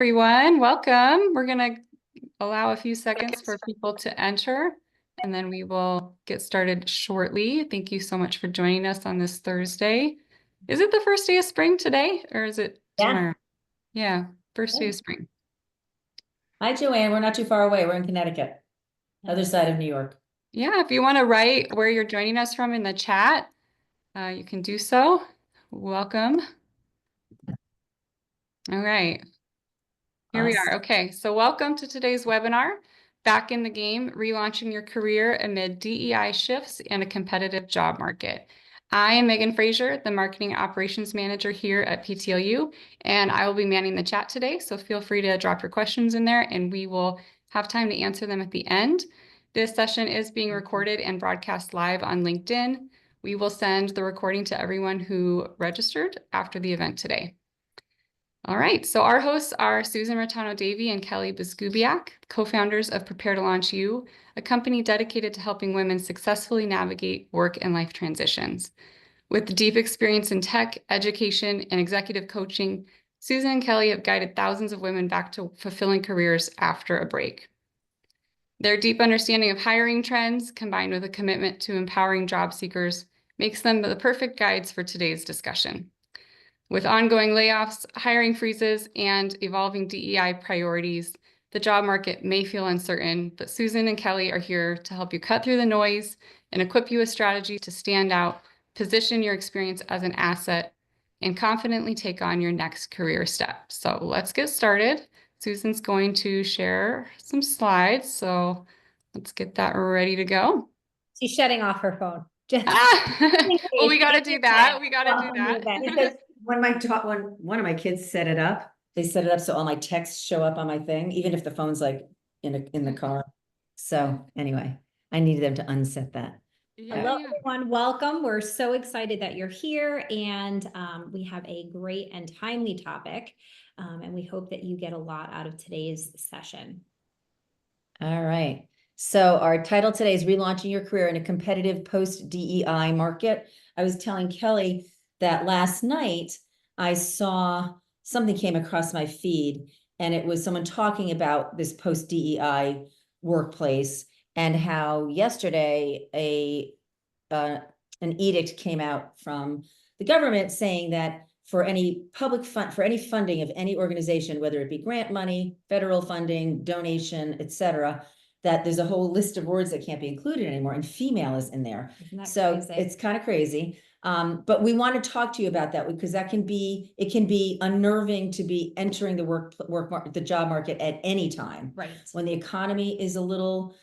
Everyone, welcome. We're going to allow a few seconds for people to enter, and then we will get started shortly. Thank you so much for joining us on this Thursday. Is it the first day of spring today, or is it tomorrow? Yeah, first day of spring. Hi, Joanne. We're not too far away. We're in Connecticut, other side of New York. Yeah, if you want to write where you're joining us from in the chat, you can do so. Welcome. All right. Here we are. Okay, so welcome to today's webinar, Back in the Game, Relaunching Your Career Amid DEI Shifts and a Competitive Job Market. I am Megan Frazier, the Marketing Operations Manager here at PTLU, and I will be manning the chat today, so feel free to drop your questions in there, and we will have time to answer them at the end. This session is being recorded and broadcast live on LinkedIn. We will send the recording to everyone who registered after the event today. All right, so our hosts are Susan Rattano-Davey and Kelly Biskubiak, co-founders of Prepare to Launch You, a company dedicated to helping women successfully navigate work and life transitions. With deep experience in tech, education, and executive coaching, Susan and Kelly have guided thousands of women back to fulfilling careers after a break. Their deep understanding of hiring trends, combined with a commitment to empowering job seekers, makes them the perfect guides for today's discussion. With ongoing layoffs, hiring freezes, and evolving DEI priorities, the job market may feel uncertain, but Susan and Kelly are here to help you cut through the noise and equip you with strategy to stand out, position your experience as an asset, and confidently take on your next career step. So let's get started. Susan's going to share some slides, so let's get that ready to go. She's shutting off her phone. Well, we got to do that. We got to do that. Because when one of my kids set it up, they set it up so all my texts show up on my thing, even if the phone's like in the car. So anyway, I needed them to unset that. Hello, everyone. Welcome. We're so excited that you're here, and we have a great and timely topic, and we hope that you get a lot out of today's session. All right. So our title today is Relaunching Your Career in a Competitive Post-DEI Market. I was telling Kelly that last night I saw something came across my feed, and it was someone talking about this post-DEI workplace and how yesterday an edict came out from the government saying that for any funding of any organization, whether it be grant money, federal funding, donation, etc., that there's a whole list of words that can't be included anymore, and female is in there. So crazy? It's kind of crazy. But we want to talk to you about that because it can be unnerving to be entering the job market at any time. Right. When the economy is a little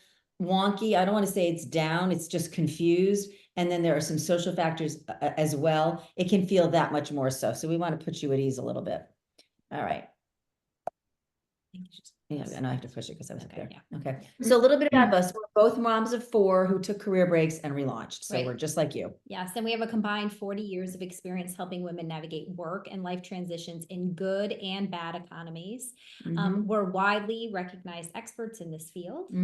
wonky, I don't want to say it's down, it's just confused. And then there are some social factors as well. It can feel that much more so. So we want to put you at ease a little bit. All right. Yeah, and I have to push it because I was up there. Yeah. Okay. So a little bit about us. We're both moms of 4 who took career breaks and relaunched. So we're just like you. Yes. And we have a combined 40 years of experience helping women navigate work and life transitions in good and bad economies. We're widely recognized experts in this field.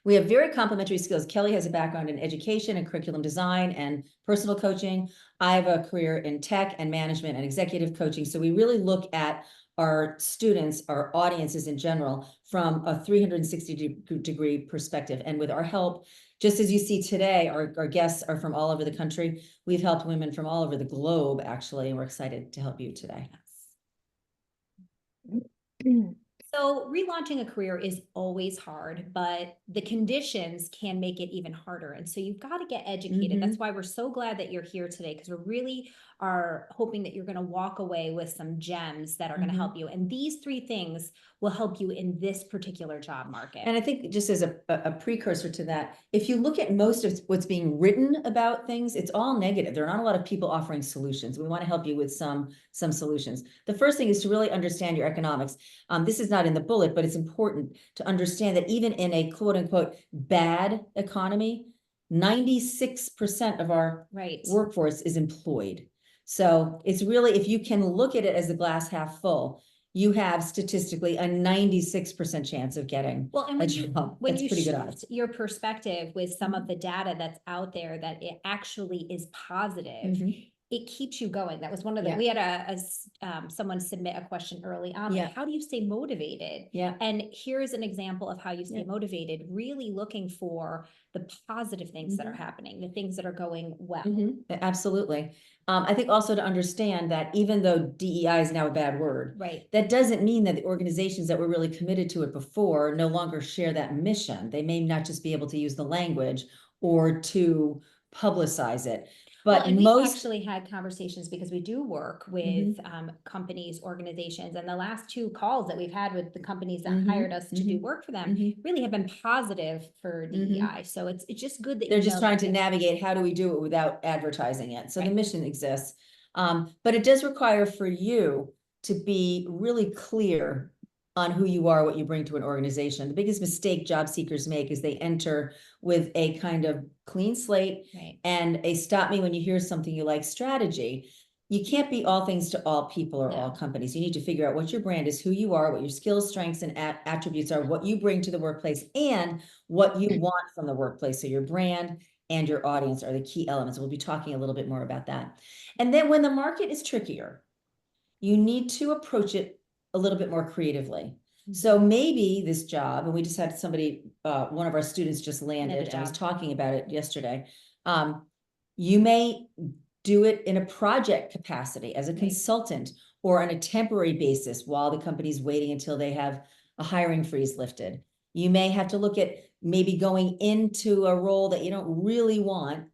We have very complementary skills. Kelly has a background in education and curriculum design and personal coaching. I have a career in tech and management and executive coaching. So we really look at our students, our audiences in general, from a 360-degree perspective. And with our help, just as you see today, our guests are from all over the country. We've helped women from all over the globe, actually, and we're excited to help you today. So relaunching a career is always hard, but the conditions can make it even harder. And so you've got to get educated. That's why we're so glad that you're here today, because we really are hoping that you're going to walk away with some gems that are going to help you. And these 3 things will help you in this particular job market. And I think just as a precursor to that, if you look at most of what's being written about things, it's all negative. There are not a lot of people offering solutions. We want to help you with some solutions. The first thing is to really understand your economics. This is not in the bullet, but it's important to understand that even in a quote unquote bad economy, 96% of our workforce is employed. So it's really, if you can look at it as the glass half full, you have statistically a 96% chance of getting a job. That's pretty good odds. Your perspective with some of the data that's out there, that it actually is positive. it keeps you going. That was one of the, Yeah. we had someone submit a question early on, like, Yeah. how do you stay motivated? Yeah. And here's an example of how you stay Yeah. motivated, really looking for the positive things that are happening, the things that are going well. Absolutely. I think also to understand that even though DEI is now a bad word, Right. that doesn't mean that the organizations that were really committed to it before no longer share that mission. They may not just be able to use the language or to publicize it. Well, But and we've most actually had conversations because we do work with companies, organizations, and the last 2 calls that we've had with the companies that hired us to do work for them really have been positive for DEI. So it's just good that they're just trying to that- navigate how do we do it without advertising it. So the Right. mission exists. But it does require for you to be really clear on who you are, what you bring to an organization. The biggest mistake job seekers make is they enter with a kind of clean slate Right. and a stop me when you hear something you like strategy. You can't be all things to all people or No. all companies. You need to figure out what your brand is, who you are, what your skills, strengths, and attributes are, what you bring to the workplace, and what you want from the workplace. So your brand and your audience are the key elements. We'll be talking a little bit more about that. And then when the market is trickier, you need to approach it a little bit more creatively. So maybe this job, and we just had somebody, one of our students just landed, and I was talking about it yesterday. You may do it in a project capacity as a consultant or on a temporary basis while the company's waiting until they have a hiring freeze lifted. You may have to look at maybe going into a role that you don't really want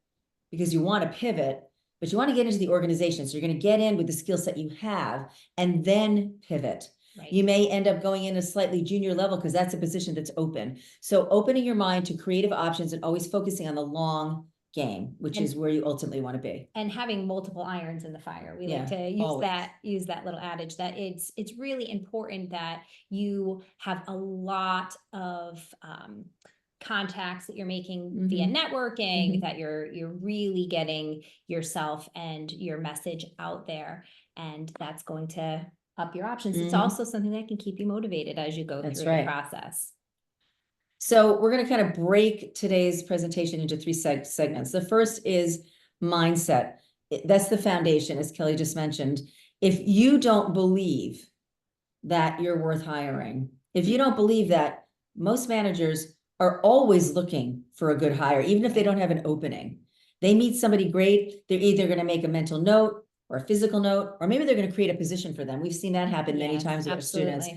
because you want to pivot, but you want to get into the organization. So you're going to get in with the skill set you have and then pivot. Right. You may end up going in a slightly junior level because that's a position that's open. So opening your mind to creative options and always focusing on the long game, which is where you ultimately want to be. And having multiple irons in the fire. We like to use that little adage that it's really important that you have a lot of contacts that you're making via networking, that you're really getting yourself and your message out there, and that's going to up your options. It's also something that can keep you motivated as you go through the process. So we're going to kind of break today's presentation into 3 segments. The first is mindset. That's the foundation, as Kelly just mentioned. If you don't believe that you're worth hiring, if you don't believe that, most managers are always looking for a good hire, even if they don't have an opening. They meet somebody great, they're either going to make a mental note or a physical note, or maybe they're going to create a position for them. We've seen that happen many times with our students.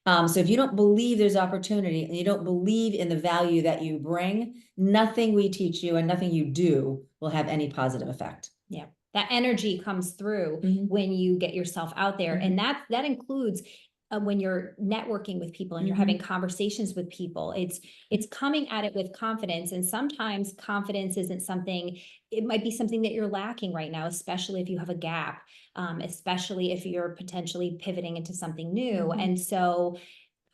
So if you don't believe there's opportunity and you don't believe in the value that you bring, nothing we teach you and nothing you do will have any positive effect. Yeah. That energy comes through when you get yourself out there. And that includes when you're networking with people and you're having conversations with people. It's coming at it with confidence. And sometimes confidence isn't something, it might be something that you're lacking right now, especially if you have a gap, especially if you're potentially pivoting into something new. And so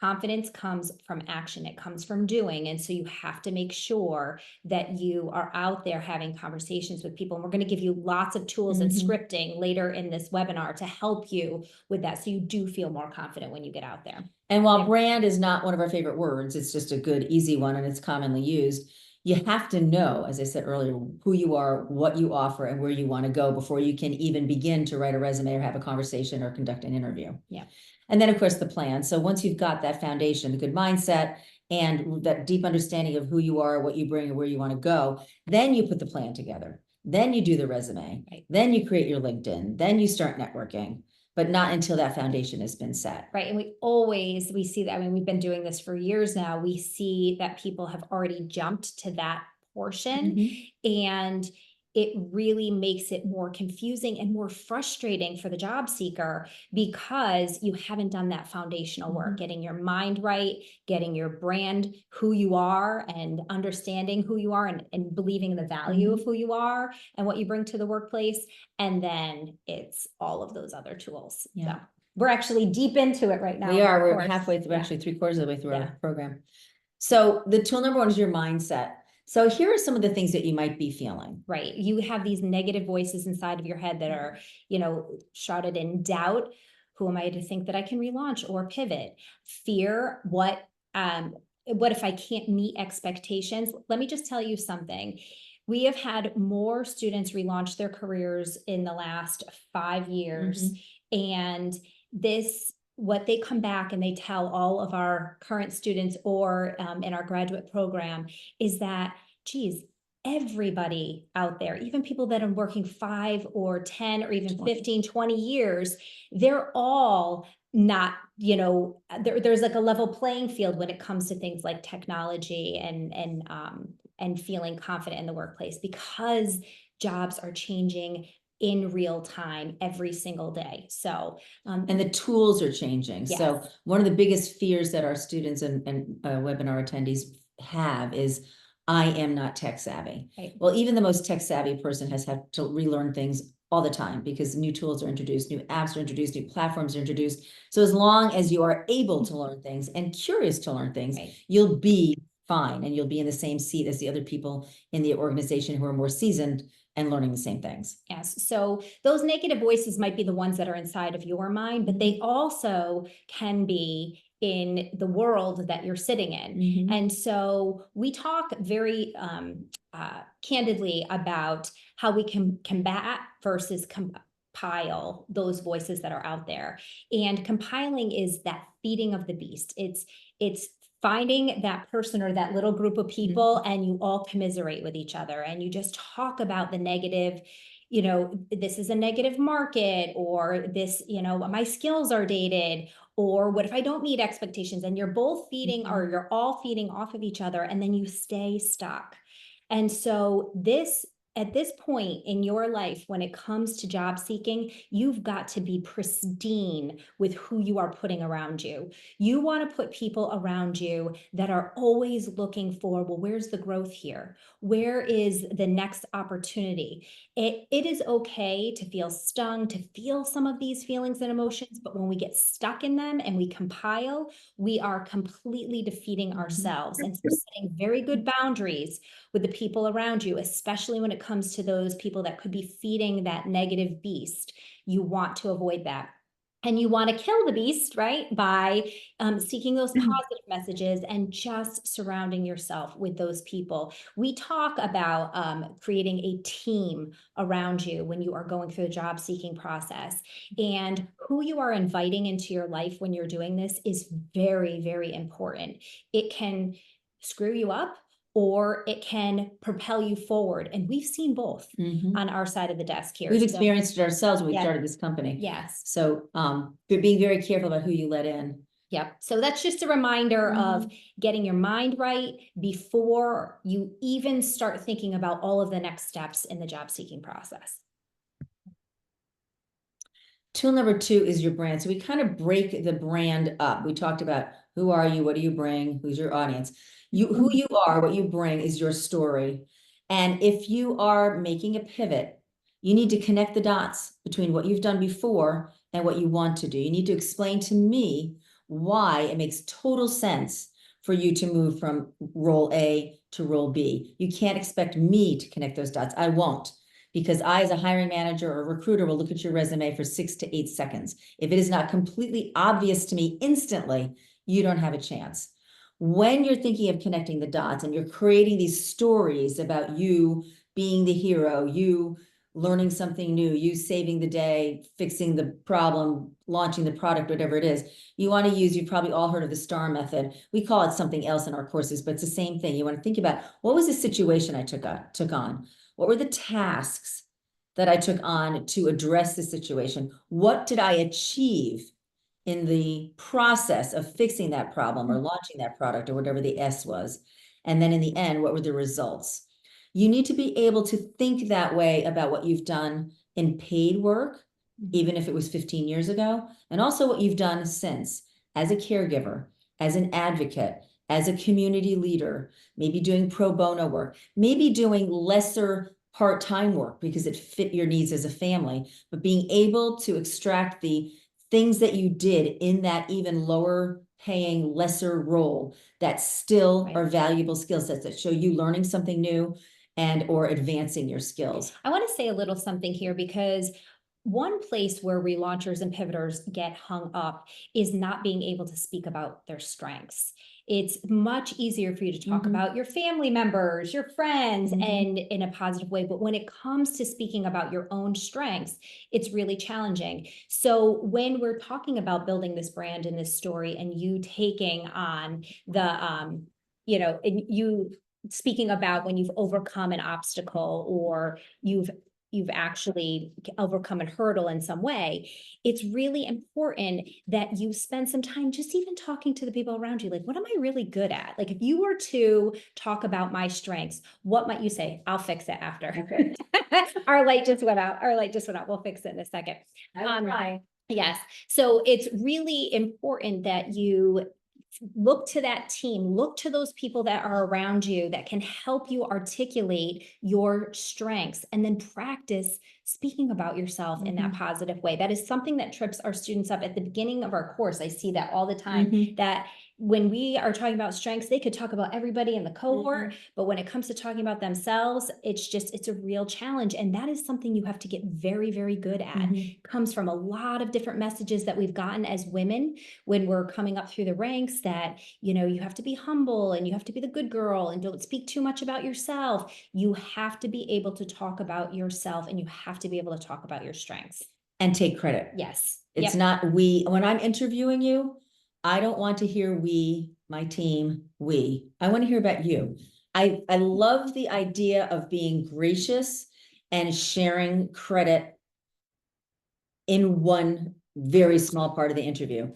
confidence comes from action. It comes from doing. And so you have to make sure that you are out there having conversations with people. And we're going to give you lots of tools and scripting later in this webinar to help you with that. So you do feel more confident when you get out there. And while brand is not one of our favorite words, it's just a good, easy one, and it's commonly used. You have to know, as I said earlier, who you are, what you offer, and where you want to go before you can even begin to write a resume or have a conversation or conduct an interview. Yeah. And then, of course, the plan. So once you've got that foundation, the good mindset, and that deep understanding of who you are, what you bring, and where you want to go, then you put the plan together. Then you do the resume. Then you create your LinkedIn. Then you start networking, but not until that foundation has been set. Right. And we see that. I mean, we've been doing this for years now. We see that people have already jumped to that portion, and it really makes it more confusing and more frustrating for the job seeker because you haven't done that foundational work, getting your mind right, getting your brand, who you are, and understanding who you are, and believing in the value of who you are and what you bring to the workplace. And then it's all of those other tools. So we're actually deep into it right now. We are. We're halfway through, actually 3/4 of the way through our program. So the tool number 1 is your mindset. So here are some of the things that you might be feeling. Right. You have these negative voices inside of your head that are, shrouded in doubt. Who am I to think that I can relaunch or pivot? Fear. What if I can't meet expectations? Let me just tell you something. We have had more students relaunch their careers in the last 5 years. And what they come back and they tell all of our current students or in our graduate program is that, geez, everybody out there, even people that are working 5 or 10 or even 15, 20 years, they're all not, there's like a level playing field when it comes to things like technology and feeling confident in the workplace, because jobs are changing in real time every single day. So, and the tools are changing. Yes. So one of the biggest fears that our students and webinar attendees have is, I am not tech savvy. Right. Well, even the most tech savvy person has had to relearn things all the time, because new tools are introduced, new apps are introduced, new platforms are introduced. So as long as you are able to learn things and curious to learn things, Right. you'll be fine, and you'll be in the same seat as the other people in the organization who are more seasoned and learning the same things. Yes. So those negative voices might be the ones that are inside of your mind, but they also can be in the world that you're sitting in. And so we talk very candidly about how we can combat versus compile those voices that are out there. And compiling is that feeding of the beast. It's finding that person or that little group of people and you all commiserate with each other and you just talk about the negative, this is a negative market, or this, my skills are dated, or what if I don't meet expectations, and you're both feeding or you're all feeding off of each other, and then you stay stuck. And so at this point in your life, when it comes to job seeking, you've got to be pristine with who you are putting around you. You want to put people around you that are always looking for, well, where's the growth here? Where is the next opportunity? It is okay to feel stung, to feel some of these feelings and emotions, but when we get stuck in them and we compile, we are completely defeating ourselves. And so setting very good boundaries with the people around you, especially when it comes to those people that could be feeding that negative beast. You want to avoid that. And you want to kill the beast, right? By seeking those positive messages and just surrounding yourself with those people. We talk about creating a team around you when you are going through the job seeking process. And who you are inviting into your life when you're doing this is very, very important. It can screw you up, or it can propel you forward. And we've seen both on our side of the desk here. We've experienced it ourselves when we Yeah. started this company. Yes. So being very careful about who you let in. Yep. So that's just a reminder of getting your mind right before you even start thinking about all of the next steps in the job seeking process. Tool number 2 is your brand. So we kind of break the brand up. We talked about who are you, what do you bring, who's your audience. Who you are, what you bring is your story. And if you are making a pivot, you need to connect the dots between what you've done before and what you want to do. You need to explain to me why it makes total sense for you to move from role A to role B. You can't expect me to connect those dots. I won't, because I, as a hiring manager or recruiter, will look at your resume for 6 to 8 seconds. If it is not completely obvious to me instantly, you don't have a chance. When you're thinking of connecting the dots and you're creating these stories about you being the hero, you learning something new, you saving the day, fixing the problem, launching the product, whatever it is, you want to use, you've probably all heard of the STAR method. We call it something else in our courses, but it's the same thing. You want to think about, what was the situation I took on? What were the tasks that I took on to address the situation? What did I achieve in the process of fixing that problem or launching that product or whatever the S was? And then in the end, what were the results? You need to be able to think that way about what you've done in paid work, even if it was 15 years ago, and also what you've done since as a caregiver, as an advocate, as a community leader, maybe doing pro bono work, maybe doing lesser part-time work because it fit your needs as a family, but being able to extract the things that you did in that even lower paying, lesser role that still are valuable skill sets that show you learning something new and or advancing your skills. I want to say a little something here, because one place where relaunchers and pivoters get hung up is not being able to speak about their strengths. It's much easier for you to talk about your family members, your friends, and in a positive way. But when it comes to speaking about your own strengths, it's really challenging. So when we're talking about building this brand and this story, and you taking on the, and you speaking about when you've overcome an obstacle, or you've actually overcome a hurdle in some way, it's really important that you spend some time just even talking to the people around you. Like, what am I really good at? Like, if you were to talk about my strengths, what might you say? I'll fix it after. Okay. Our light just went out. We'll fix it in a second. Yes. So it's really important that you look to that team, look to those people that are around you that can help you articulate your strengths, and then practice speaking about yourself in that positive way. That is something that trips our students up at the beginning of our course. I see that all the time, that when we are talking about strengths, they could talk about everybody in the cohort, but when it comes to talking about themselves, it's a real challenge. And that is something you have to get very, very good at. It comes from a lot of different messages that we've gotten as women when we're coming up through the ranks, that, you have to be humble, and you have to be the good girl, and don't speak too much about yourself. You have to be able to talk about yourself, and you have to be able to talk about your strengths. And take credit. Yes. It's not we. When I'm interviewing you, I don't want to hear we, my team, we. I want to hear about you. I love the idea of being gracious and sharing credit in one very small part of the interview.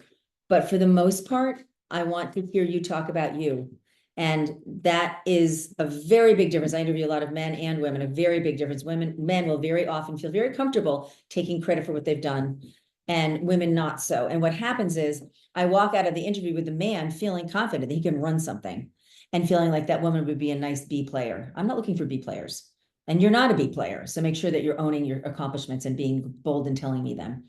But for the most part, I want to hear you talk about you. And that is a very big difference. I interview a lot of men and women, a very big difference. Men will very often feel very comfortable taking credit for what they've done, and women not so. And what happens is I walk out of the interview with the man feeling confident that he can run something, and feeling like that woman would be a nice B player. I'm not looking for B players, and you're not a B player. So make sure that you're owning your accomplishments and being bold and telling me them,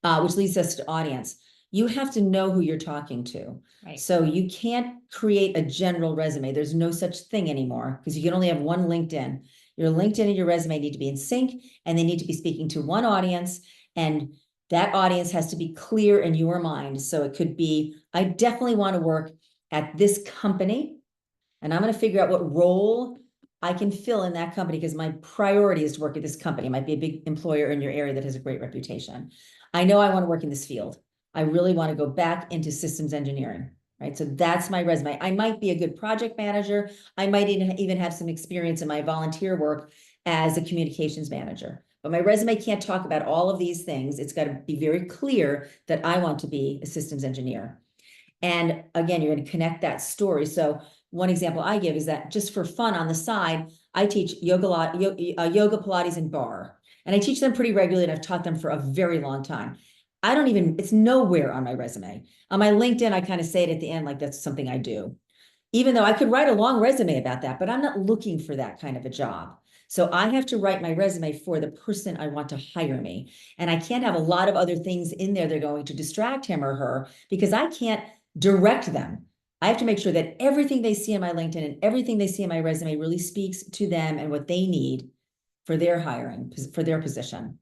which leads us to audience. You have to know who you're talking to. Right. So you can't create a general resume. There's no such thing anymore, because you can only have one LinkedIn. Your LinkedIn and your resume need to be in sync, and they need to be speaking to one audience, and that audience has to be clear in your mind. So it could be, I definitely want to work at this company, and I'm going to figure out what role I can fill in that company, because my priority is to work at this company. It might be a big employer in your area that has a great reputation. I know I want to work in this field. I really want to go back into systems engineering, right? So that's my resume. I might be a good project manager. I might even have some experience in my volunteer work as a communications manager. But my resume can't talk about all of these things. It's got to be very clear that I want to be a systems engineer. And again, you're going to connect that story. So one example I give is that, just for fun on the side, I teach yoga, Pilates, and bar. And I teach them pretty regularly, and I've taught them for a very long time. It's nowhere on my resume. On my LinkedIn, I kind of say it at the end, like that's something I do. Even though I could write a long resume about that, but I'm not looking for that kind of a job. So I have to write my resume for the person I want to hire me. And I can't have a lot of other things in there that are going to distract him or her, because I can't direct them. I have to make sure that everything they see in my LinkedIn and everything they see in my resume really speaks to them and what they need for their hiring, for their position.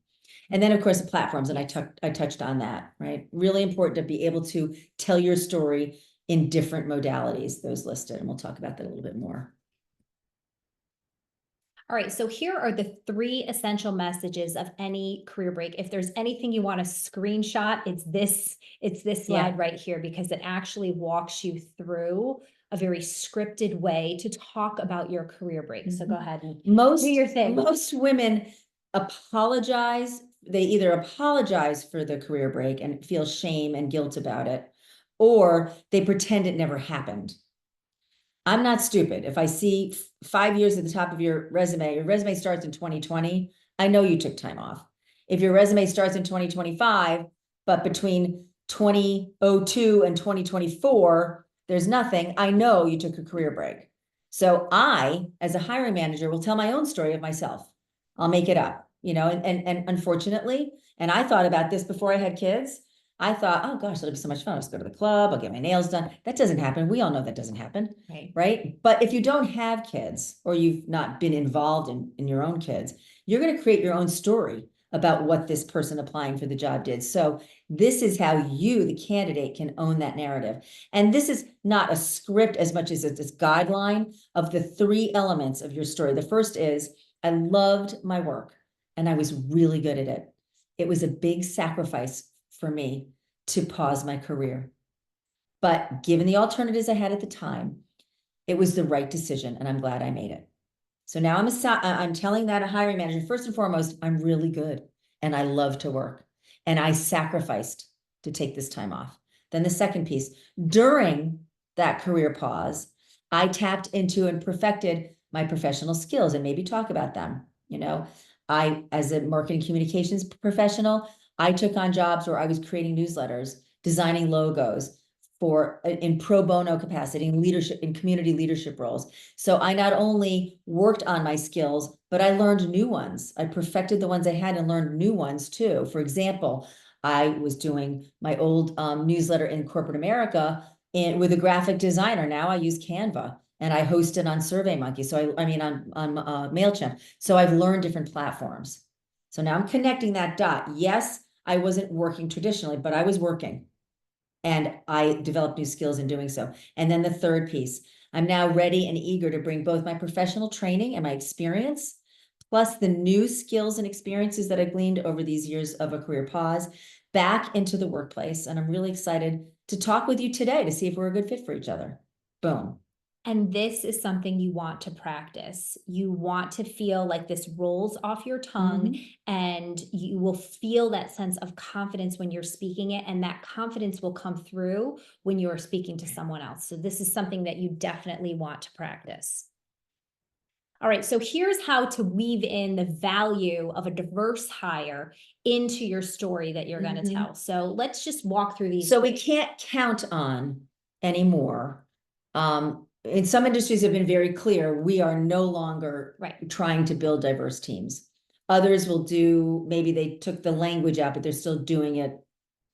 And then, of course, the platforms, and I touched on that, right? Really important to be able to tell your story in different modalities, those listed, and we'll talk about that a little bit more. All right, so here are the 3 essential messages of any career break. If there's anything you want to screenshot, it's this slide right here, because it actually walks you through a very scripted way to talk about your career break. So go ahead and do your thing. Most women apologize. They either apologize for the career break and feel shame and guilt about it, or they pretend it never happened. I'm not stupid. If I see 5 years at the top of your resume starts in 2020, I know you took time off. If your resume starts in 2025, but between 2002 and 2024, there's nothing, I know you took a career break. So I, as a hiring manager, will tell my own story of myself. I'll make it up, and unfortunately, and I thought about this before I had kids. I thought, oh gosh, it'll be so much fun. I'll just go to the club. I'll get my nails done. That doesn't happen. We all know that doesn't happen, right? But if you don't have kids, or you've not been involved in your own kids, you're going to create your own story about what this person applying for the job did. So this is how you, the candidate, can own that narrative. And this is not a script as much as it's this guideline of the 3 elements of your story. The first is, I loved my work and I was really good at it. It was a big sacrifice for me to pause my career. But given the alternatives I had at the time, it was the right decision and I'm glad I made it. So now I'm telling that a hiring manager, first and foremost, I'm really good and I love to work and I sacrificed to take this time off. Then the second piece, during that career pause, I tapped into and perfected my professional skills and maybe talk about them. As a marketing communications professional, I took on jobs where I was creating newsletters, designing logos, in pro bono capacity, in leadership, in community leadership roles. So I not only worked on my skills, but I learned new ones. I perfected the ones I had and learned new ones too. For example, I was doing my old newsletter in corporate America with a graphic designer. Now I use Canva and I host it on SurveyMonkey. So on MailChimp. So I've learned different platforms. So now I'm connecting that dot. Yes, I wasn't working traditionally, but I was working. And I developed new skills in doing so. And then the third piece, I'm now ready and eager to bring both my professional training and my experience, plus the new skills and experiences that I gleaned over these years of a career pause, back into the workplace. And I'm really excited to talk with you today to see if we're a good fit for each other. Boom. And this is something you want to practice. You want to feel like this rolls off your tongue and you will feel that sense of confidence when you're speaking it. And that confidence will come through when you're speaking to someone else. So this is something that you definitely want to practice. All right, so here's how to weave in the value of a diverse hire into your story that you're going to tell. So let's just walk through these. So we can't count on anymore. In some industries have been very clear, we are no longer trying to build diverse teams. Others will do, maybe they took the language out, but they're still doing it.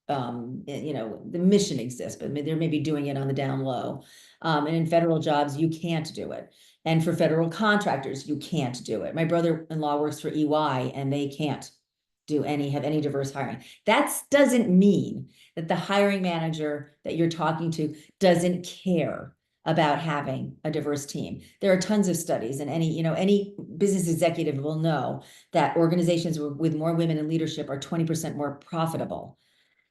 The mission exists, but they're maybe doing it on the down low. And in federal jobs, you can't do it. And for federal contractors, you can't do it. My brother-in-law works for EY and they can't have any diverse hiring. That doesn't mean that the hiring manager that you're talking to doesn't care about having a diverse team. There are tons of studies, and any business executive will know that organizations with more women in leadership are 20% more profitable.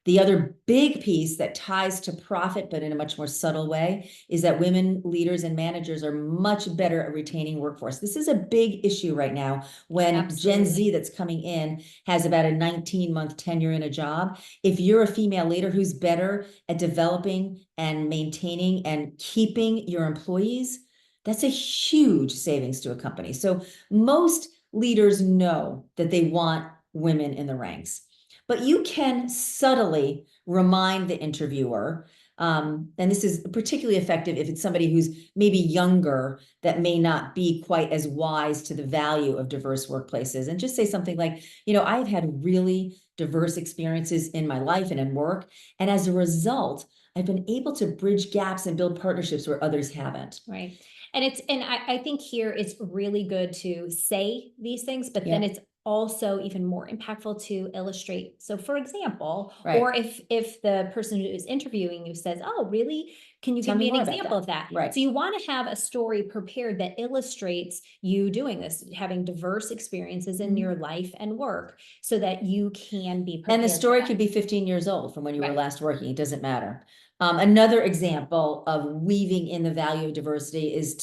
The other big piece that ties to profit, but in a much more subtle way, is that women leaders and managers are much better at retaining workforce. This is a big issue right now when Gen Z that's coming in has about a 19-month tenure in a job. If you're a female leader who's better at developing and maintaining and keeping your employees, that's a huge savings to a company. So most leaders know that they want women in the ranks. But you can subtly remind the interviewer, and this is particularly effective if it's somebody who's maybe younger that may not be quite as wise to the value of diverse workplaces, and just say something like, I've had really diverse experiences in my life and in work, and as a result, I've been able to bridge gaps and build partnerships where others haven't. Right. And I think here it's really good to say these things, but then it's also even more impactful to illustrate. So for example, or if the person who is interviewing you says, oh, really? Can you give me an example of that? Right. So you want to have a story prepared that illustrates you doing this, having diverse experiences in your life and work so that you can be prepared. And the story could be 15 years old from when you were last working. It doesn't matter. Another example of weaving in the value of diversity is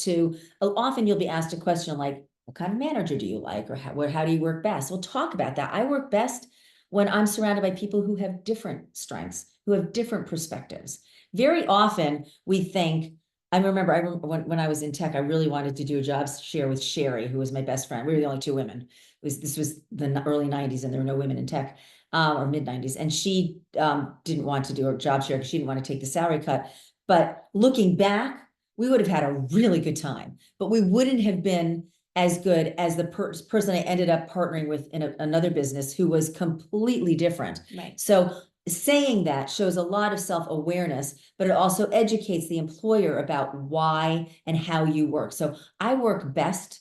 often you'll be asked a question like, what kind of manager do you like? Or how do you work best? We'll talk about that. I work best when I'm surrounded by people who have different strengths, who have different perspectives. Very often we think, I remember when I was in tech, I really wanted to do a job share with Sherry, who was my best friend. We were the only 2 women. This was the early 90s and there were no women in tech. Or mid 90s. And she didn't want to do a job share because she didn't want to take the salary cut. But looking back, we would have had a really good time, but we wouldn't have been as good as the person I ended up partnering with in another business who was completely different. Right. So saying that shows a lot of self-awareness, but it also educates the employer about why and how you work. So I work best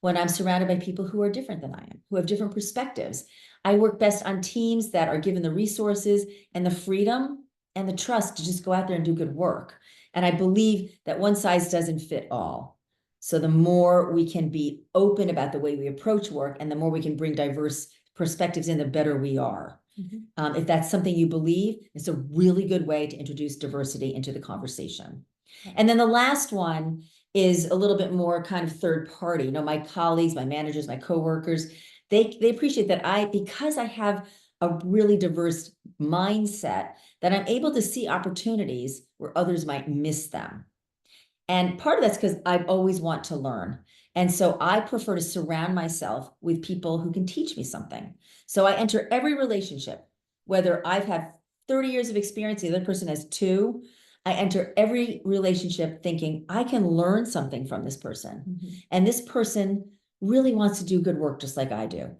when I'm surrounded by people who are different than I am, who have different perspectives. I work best on teams that are given the resources and the freedom and the trust to just go out there and do good work. And I believe that one size doesn't fit all. So the more we can be open about the way we approach work and the more we can bring diverse perspectives in, the better we are. If that's something you believe, it's a really good way to introduce diversity into the conversation. Right. And then the last one is a little bit more kind of third party. You know, my colleagues, my managers, my coworkers, they appreciate that because I have a really diverse mindset, that I'm able to see opportunities where others might miss them. And part of that's because I always want to learn. And so I prefer to surround myself with people who can teach me something. So I enter every relationship, whether I've had 30 years of experience, the other person has 2. I enter every relationship thinking I can learn something from this person. And this person really wants to do good work just like I do.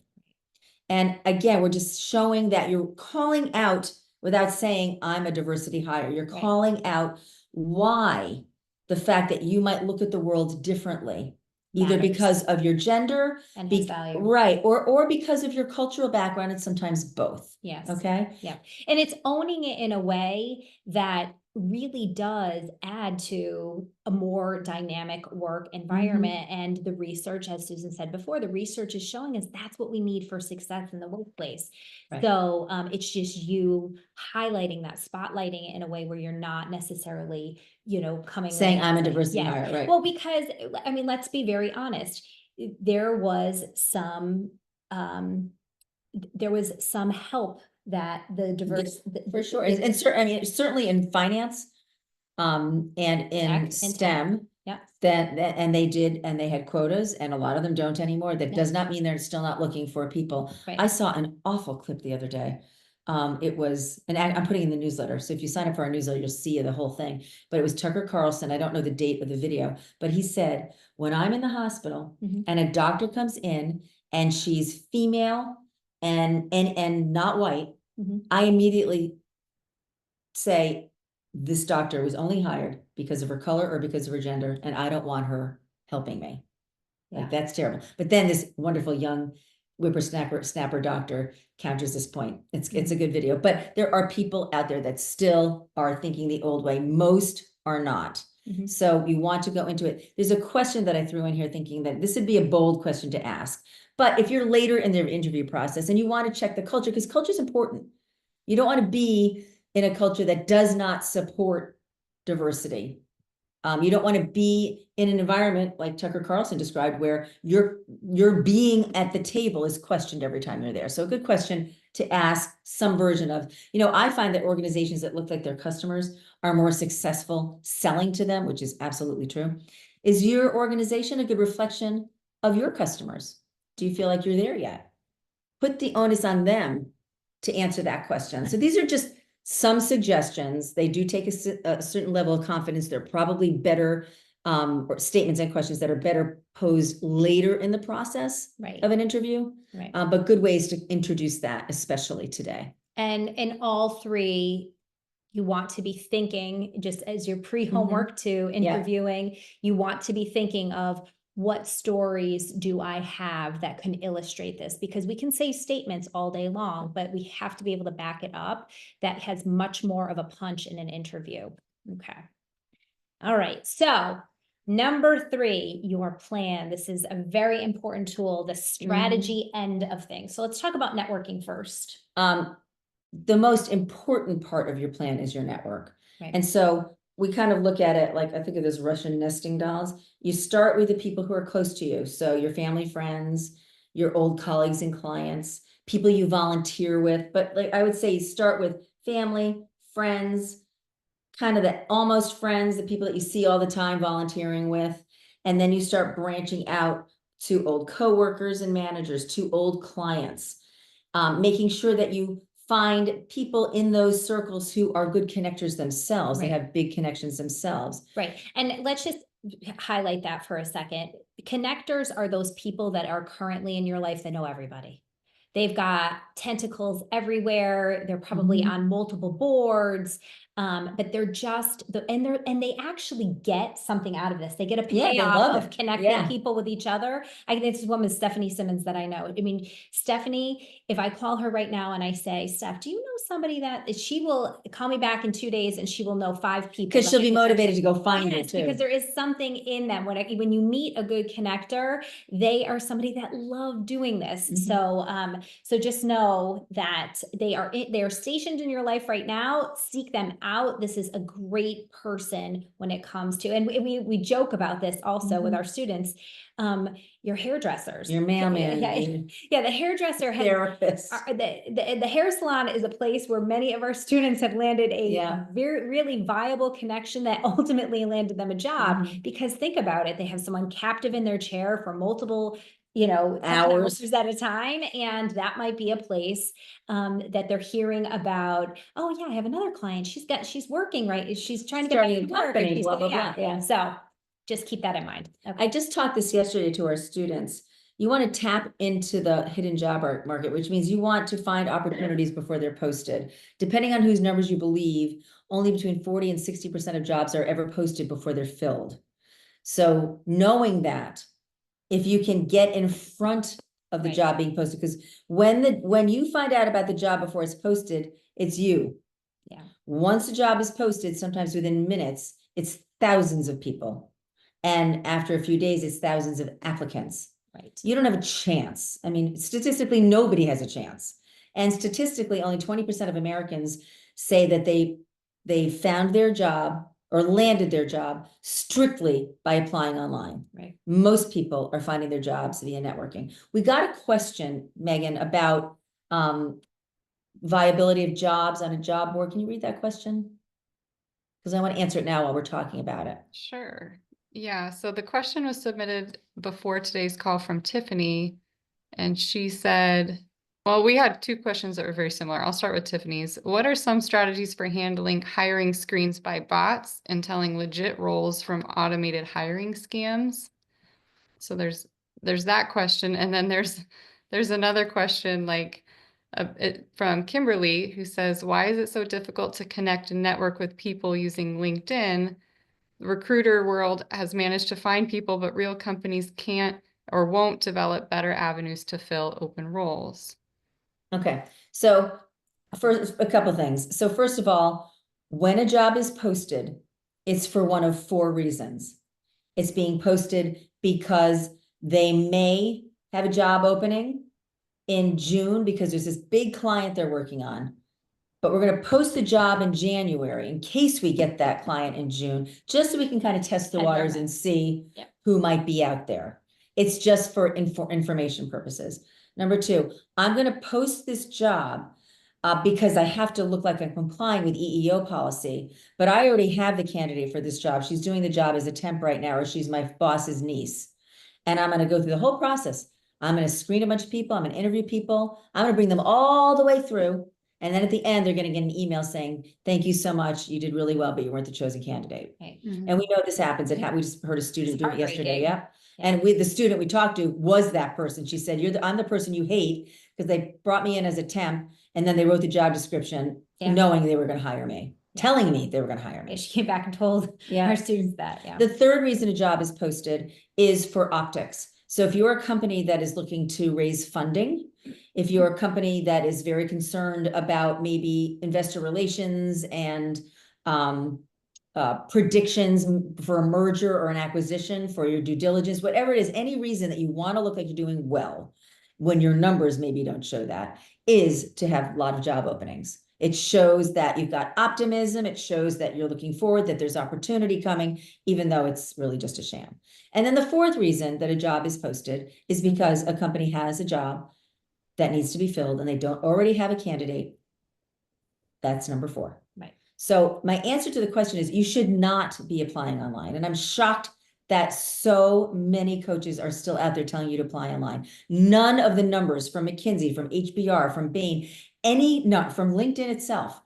And again, we're just showing that you're calling out without saying I'm a diversity hire. You're Right. calling out why the fact that you might look at the world differently, either Matters. because of your gender, And his value. right, or because of your cultural background, and sometimes both. Yes. Okay. Yeah. And it's owning it in a way that really does add to a more dynamic work environment. And the research, as Susan said before, the research is showing us that's what we need for success in the workplace. Right. So it's just you highlighting that, spotlighting it in a way where you're not necessarily, coming Saying in I'm a and saying, diversity yes. hire, right? Well, because I mean, let's be very honest. There was some help that the diverse For sure. And certainly in finance, and in Tech, STEM, yeah. and they had quotas, and a lot of them don't anymore. That Yeah. does not mean they're still not looking for people. Right. I saw an awful clip the other day. It was, and I'm putting in the newsletter. So if you sign up for our newsletter, you'll see the whole thing. But it was Tucker Carlson. I don't know the date of the video, but he said, when I'm in the hospital and a doctor comes in and she's female and not white, I immediately say, this doctor was only hired because of her color or because of her gender, and I don't want her helping me. Like, that's terrible. But then this wonderful young snapper doctor counters this point. It's a good video, but there are people out there that still are thinking the old way. Most are not. So you want to go into it. There's a question that I threw in here thinking that this would be a bold question to ask. But if you're later in their interview process and you want to check the culture, because culture is important. You don't want to be in a culture that does not support diversity. You don't want to be in an environment like Tucker Carlson described, where your being at the table is questioned every time you're there. So a good question to ask, some version of, I find that organizations that look like their customers are more successful selling to them, which is absolutely true. Is your organization a good reflection of your customers? Do you feel like you're there yet? Put the onus on them to answer that question. So these are just some suggestions. They do take a certain level of confidence. They're probably better or statements and questions that are better posed later in the process of an interview. Right. But good ways to introduce that, especially today. And in all 3, you want to be thinking, just as your pre-homework to interviewing, you want to be thinking of, what stories do I have that can illustrate this? Because we can say statements all day long, but we have to be able to back it up. That has much more of a punch in an interview. Okay. All right. So number 3, your plan. This is a very important tool, the strategy end of things. So let's talk about networking first. The most important part of your plan is your network. Right. And so we kind of look at it like, I think of those Russian nesting dolls. You start with the people who are close to you. So your family, friends, your old colleagues and clients, people you volunteer with. But like I would say, you start with family, friends, kind of the almost friends, the people that you see all the time volunteering with. And then you start branching out to old coworkers and managers, to old clients, making sure that you find people in those circles who are good connectors themselves. They have big connections themselves. Right. And let's just highlight that for a second. Connectors are those people that are currently in your life that know everybody. They've got tentacles everywhere. They're probably on multiple boards. But they're just and they actually get something out of this. They get a Yeah, they payoff love of it. connecting Yeah. people with each other. This woman, Stephanie Simmons, that I know. I mean, Stephanie, if I call her right now and I say, Steph, do you know somebody that she will call me back in 2 days and she will know 5 people. Because she'll be motivated to go Yes, find it too. because there is something in them. When you meet a good connector, they are somebody that love doing this. Mhm. So just know that they are stationed in your life right now. Seek them out. This is a great person when it comes to, and we joke about this also with our students. Your hairdressers, Your mailman, yeah, the hairdresser has therapist. the hair salon is a place where many of our students have landed a very really viable connection that ultimately landed them a job. Because think about it, they have someone captive in their chair for multiple hours at a time, and that might be a place that they're hearing about. Oh yeah, I have another client. She's working, right? She's trying to get back to work. Company, blah blah blah. Yeah. So just keep that in mind. Okay. I just talked this yesterday to our students. You want to tap into the hidden job market, which means you want to find opportunities before they're posted. Depending on whose numbers you believe, only between 40 and 60% of jobs are ever posted before they're filled. So knowing that, if you can get in front of the job being posted, because when you find out about the job before it's posted, it's you. Yeah. Once the job is posted, sometimes within minutes, it's thousands of people. And after a few days, it's thousands of applicants. Right. You don't have a chance. I mean, statistically, nobody has a chance. And statistically, only 20% of Americans say that they found their job or landed their job strictly by applying online. Right. Most people are finding their jobs via networking. We got a question, Megan, about viability of jobs on a job board. Can you read that question? Because I want to answer it now while we're talking about it. Sure. Yeah, so the question was submitted before today's call from Tiffany, and she said, well, we had 2 questions that were very similar. I'll start with Tiffany's. What are some strategies for handling hiring screens by bots and telling legit roles from automated hiring scams? So there's that question, and then there's another question from Kimberly, who says, why is it so difficult to connect and network with people using LinkedIn? The recruiter world has managed to find people, but real companies can't or won't develop better avenues to fill open roles. Okay, so first, a couple things. So first of all, when a job is posted, it's for one of 4 reasons. It's being posted because they may have a job opening in June because there's this big client they're working on. But we're going to post the job in January in case we get that client in June, just so we can kind of test the waters and see who might be out there. It's just for information purposes. Number 2, I'm going to post this job because I have to look like I'm complying with EEO policy, but I already have the candidate for this job. She's doing the job as a temp right now, or she's my boss's niece. And I'm going to go through the whole process. I'm going to screen a bunch of people. I'm going to interview people. I'm going to bring them all the way through. And then at the end, they're going to get an email saying, thank you so much. You did really well, but you weren't the chosen candidate. Right. And we know this happens. We just heard a student do it yesterday. Yeah. Yeah. And the student we talked to was that person. She said, I'm the person you hate because they brought me in as a temp. And then they wrote the job description knowing they were going to hire me, telling me they were going to hire me. She came back and told our students that. Yeah. The third reason a job is posted is for optics. So if you're a company that is looking to raise funding, if you're a company that is very concerned about maybe investor relations and predictions for a merger or an acquisition for your due diligence, whatever it is, any reason that you want to look like you're doing well, when your numbers maybe don't show that, is to have a lot of job openings. It shows that you've got optimism. It shows that you're looking forward, that there's opportunity coming, even though it's really just a sham. And then the 4th reason that a job is posted is because a company has a job that needs to be filled and they don't already have a candidate. That's number 4. Right. So my answer to the question is you should not be applying online. And I'm shocked that so many coaches are still out there telling you to apply online. None of the numbers from McKinsey, from HBR, from Bain, from LinkedIn itself,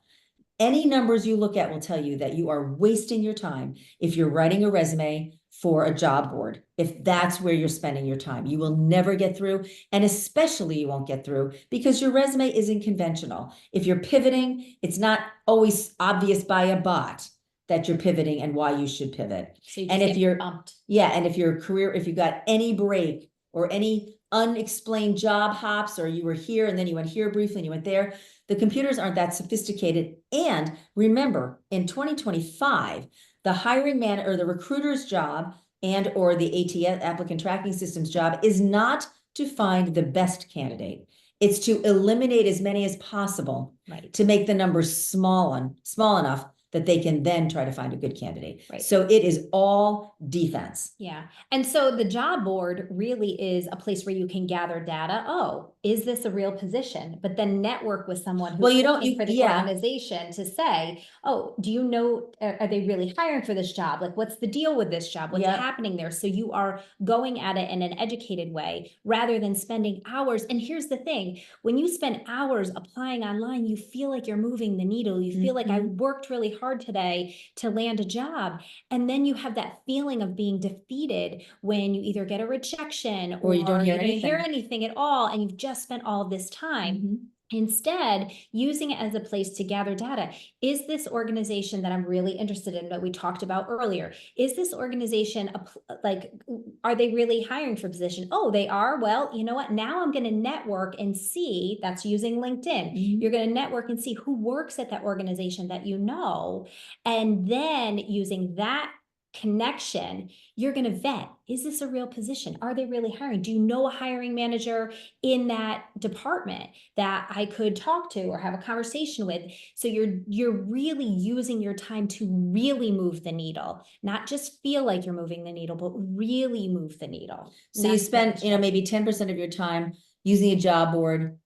Any numbers you look at will tell you that you are wasting your time if you're writing a resume for a job board. If that's where you're spending your time, you will never get through. And especially you won't get through because your resume isn't conventional. If you're pivoting, it's not always obvious by a bot that you're pivoting and why you should pivot. So you And just if get you're, bumped. yeah, and if your career, if you got any break or any unexplained job hops, or you were here and then you went here briefly and you went there, the computers aren't that sophisticated. And remember, in 2025, the hiring man or the recruiter's job and or the ATS applicant tracking system's job is not to find the best candidate. It's to eliminate as many as possible, Right. to make the numbers small enough that they can then try to find a good candidate. Right. So it is all defense. Yeah. And so the job board really is a place where you can gather data. Oh, is this a real position? But then network with someone who's Well, you don't, looking for the yeah. organization to say, oh, do you know, are they really hiring for this job? Like, what's the deal with this job? What's Yep. happening there? So you are going at it in an educated way rather than spending hours. And here's the thing, when you spend hours applying online, you feel like you're moving the needle. You feel like I worked really hard today to land a job. And then you have that feeling of being defeated when you either get a rejection Or you don't hear anything. anything at all, and you've just spent all of this time. Instead, using it as a place to gather data. Is this organization that I'm really interested in that we talked about earlier? Is this organization like, are they really hiring for a position? Oh, they are. Well, you know what? Now I'm going to network and see, that's using LinkedIn. You're going to network and see who works at that organization that you know. And then using that connection, you're going to vet, is this a real position? Are they really hiring? Do you know a hiring manager in that department that I could talk to or have a conversation with? So you're really using your time to really move the needle, not just feel like you're moving the needle, but really move the needle. So you spend, maybe 10% of your time using a job board,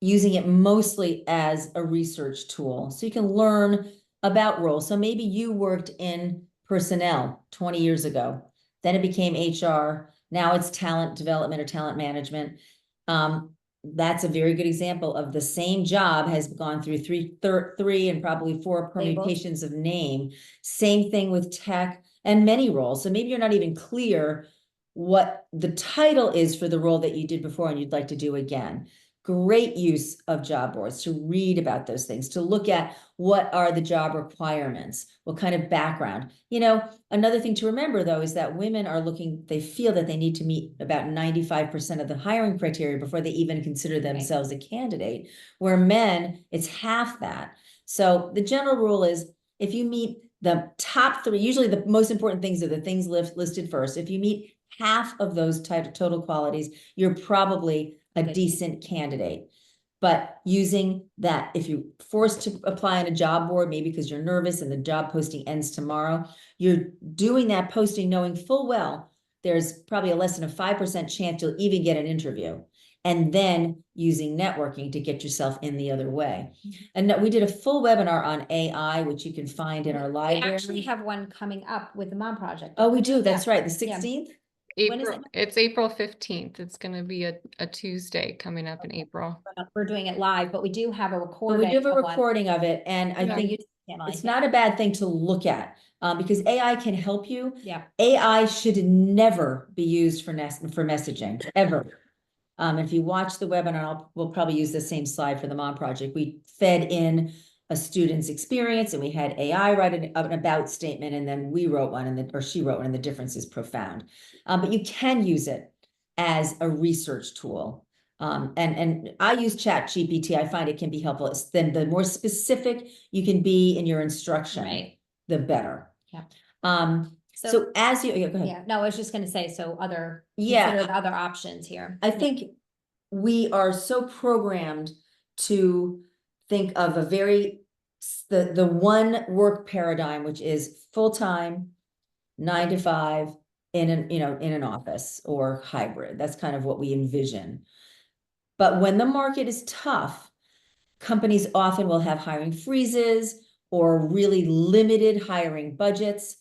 using it mostly as a research tool. So you can learn about roles. So maybe you worked in personnel 20 years ago, then it became HR. Now it's talent development or talent management. That's a very good example of the same job has gone through three and probably four permutations of name. Same thing with tech and many roles. So maybe you're not even clear what the title is for the role that you did before and you'd like to do again. Great use of job boards to read about those things, to look at what are the job requirements, what kind of background. Another thing to remember though, is that women are they feel that they need to meet about 95% of the hiring criteria before they even consider themselves a candidate, where men, it's half that. So the general rule is if you meet the top three, usually the most important things are the things listed first. If you meet half of those total qualities, you're probably a decent candidate. But using that, if you're forced to apply on a job board, maybe because you're nervous and the job posting ends tomorrow, you're doing that posting knowing full well there's probably a less than a 5% chance you'll even get an interview. And then using networking to get yourself in the other way. And we did a full webinar on AI, which you can find in our library. We actually have one coming up with the Mom Project. Oh, we do. That's right. The 16th. When is it? It's April 15th. It's going to be a Tuesday coming up in April. We're doing it live, but we do have a recording. We do have a recording of it. And I think it's not a bad thing to look at because AI can help you. Yeah. AI should never be used for messaging, ever. If you watch the webinar, we'll probably use the same slide for the Mom Project. We fed in a student's experience and we had AI write an about statement, and then we wrote one or she wrote one, and the difference is profound. But you can use it as a research tool. And I use ChatGPT. I find it can be helpful. Then the more specific you can be in your instruction, the better. Yeah. So as you, go ahead. Yeah, no, I was just going to say, so consider the other options here. I think we are so programmed to think of the one work paradigm, which is full-time, 9 to 5 in an office or hybrid. That's kind of what we envision. But when the market is tough, companies often will have hiring freezes or really limited hiring budgets.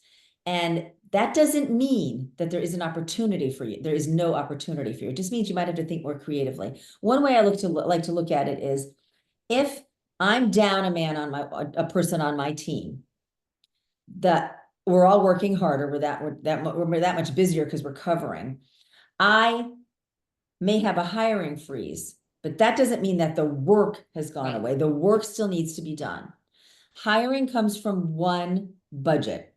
And that doesn't mean that there is an opportunity for you. There is no opportunity for you. It just means you might have to think more creatively. One way I like to look at it is if I'm down a person on my team that we're all working harder. We're that much busier because we're covering. I may have a hiring freeze, but that doesn't mean that the work has gone Right. away. The work still needs to be done. Hiring comes from one budget.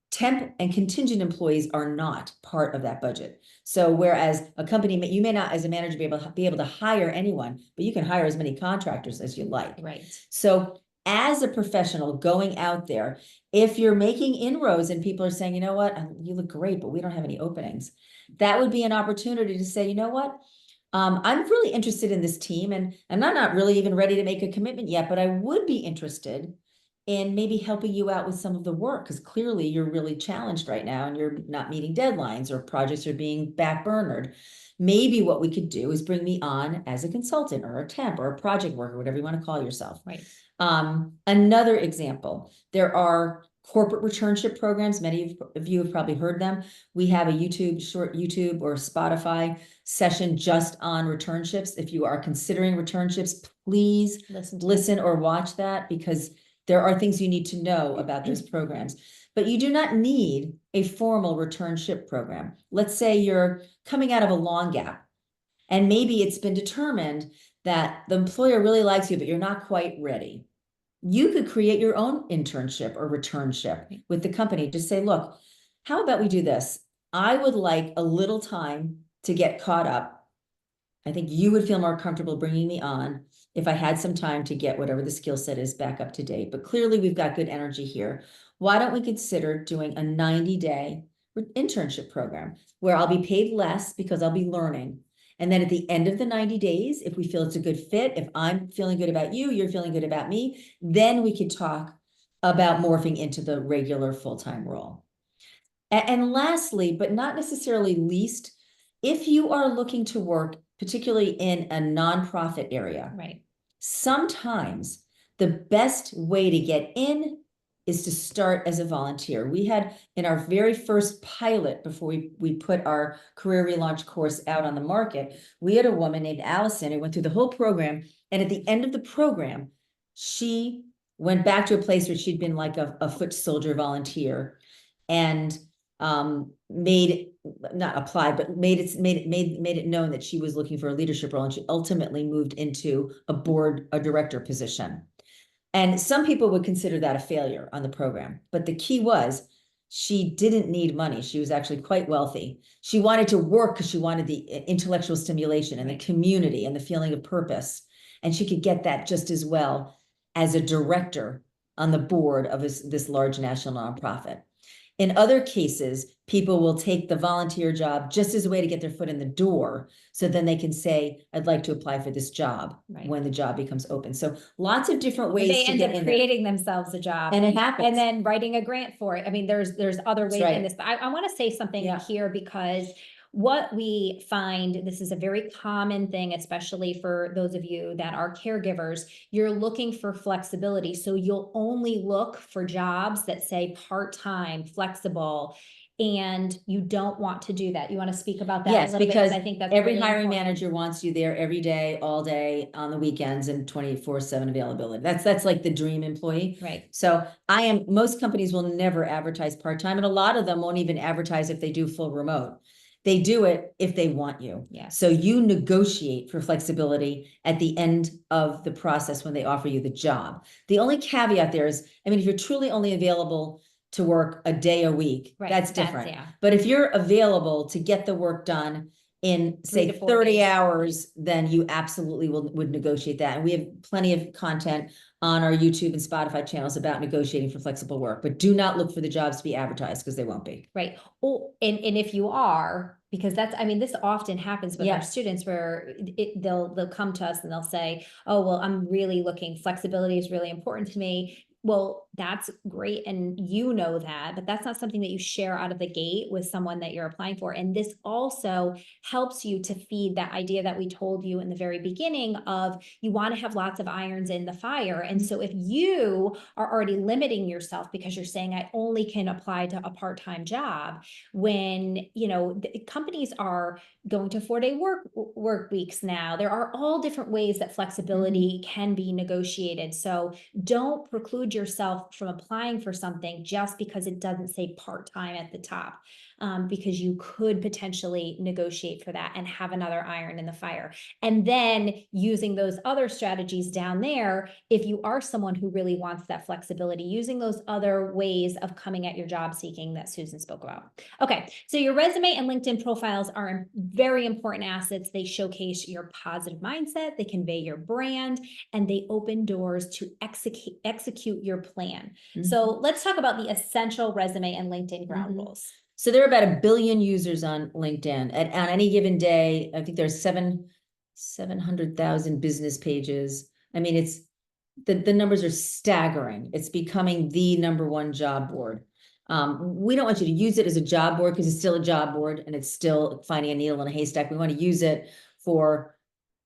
Temp and contingent employees are not part of that budget. So whereas a company, you may not, as a manager, be able to hire anyone, but you can hire as many contractors as you like. Right. So as a professional going out there, if you're making inroads and people are saying, you know what, you look great, but we don't have any openings, that would be an opportunity to say, you know what, I'm really interested in this team, and I'm not really even ready to make a commitment yet, but I would be interested in maybe helping you out with some of the work, because clearly you're really challenged right now and you're not meeting deadlines or projects are being backburnered. Maybe what we could do is bring me on as a consultant or a temp or a project worker, whatever you want to call yourself. Right. Another example, there are corporate returnship programs. Many of you have probably heard them. We have a short YouTube or Spotify session just on returnships. If you are considering returnships, please listen or watch that, because there are things you need to know about those programs. But you do not need a formal returnship program. Let's say you're coming out of a long gap, and maybe it's been determined that the employer really likes you, but you're not quite ready. You could create your own internship or returnship with the company. Just say, look, how about we do this? I would like a little time to get caught up. I think you would feel more comfortable bringing me on if I had some time to get whatever the skill set is back up to date. But clearly we've got good energy here. Why don't we consider doing a 90-day internship program where I'll be paid less because I'll be learning. And then at the end of the 90 days, if we feel it's a good fit, if I'm feeling good about you, you're feeling good about me, then we could talk about morphing into the regular full-time role. And lastly, but not necessarily least, if you are looking to work, particularly in a nonprofit area, Right. sometimes the best way to get in is to start as a volunteer. We had in our very first pilot, before we put our career relaunch course out on the market, we had a woman named Allison who went through the whole program. And at the end of the program, she went back to a place where she'd been like a foot soldier volunteer, and made it known that she was looking for a leadership role, and she ultimately moved into a director position. And some people would consider that a failure on the program, but the key was she didn't need money. She was actually quite wealthy. She wanted to work because she wanted the intellectual stimulation and the community and the feeling of purpose, and she could get that just as well as a director on the board of this large national nonprofit. In other cases, people will take the volunteer job just as a way to get their foot in the door, so then they can say, I'd like to apply for this job when the job becomes open. So lots of different ways they to end get up in creating themselves a job, and it happens. and then writing a grant for it. I mean, there's other ways in this, but I want to say something here, because what we find, this is a very common thing, especially for those of you that are caregivers, you're looking for flexibility. So you'll only look for jobs that say part-time, flexible, and you don't want to do that. You want to speak about that a little bit? Because I think that's every really hiring important. manager wants you there every day, all day, on the weekends, and 24/7 availability. That's like the dream employee. Right. So most companies will never advertise part-time, and a lot of them won't even advertise if they do full remote. They do it if they want you. Yeah. So you negotiate for flexibility at the end of the process when they offer you the job. The only caveat there is, I mean, if you're truly only available to work a day a week, that's different. But if you're available to get the work done in, say, 30 hours, then you absolutely would negotiate that. And we have plenty of content on our YouTube and Spotify channels about negotiating for flexible work, but do not look for the jobs to be advertised, because they won't be. Right. Oh, and if you are, because I mean, this often happens with our students, where they'll come to us and they'll say, oh, well, I'm really looking, flexibility is really important to me. Well, that's great. And you know that, but that's not something that you share out of the gate with someone that you're applying for. And this also helps you to feed that idea that we told you in the very beginning of you want to have lots of irons in the fire. And so if you are already limiting yourself because you're saying I only can apply to a part-time job, when, you know, companies are going to 4-day work weeks now, there are all different ways that flexibility can be negotiated. So don't preclude yourself from applying for something just because it doesn't say part-time at the top, because you could potentially negotiate for that and have another iron in the fire. And then using those other strategies down there, if you are someone who really wants that flexibility, using those other ways of coming at your job seeking that Susan spoke about. Okay, so your resume and LinkedIn profiles are very important assets. They showcase your positive mindset, they convey your brand, and they open doors to execute your plan. So let's talk about the essential resume and LinkedIn ground rules. So there are about 1 billion users on LinkedIn. On any given day, I think there's 700,000 business pages. I mean, it's the numbers are staggering. It's becoming the #1 job board. We don't want you to use it as a job board because it's still a job board and it's still finding a needle in a haystack. We want to use it for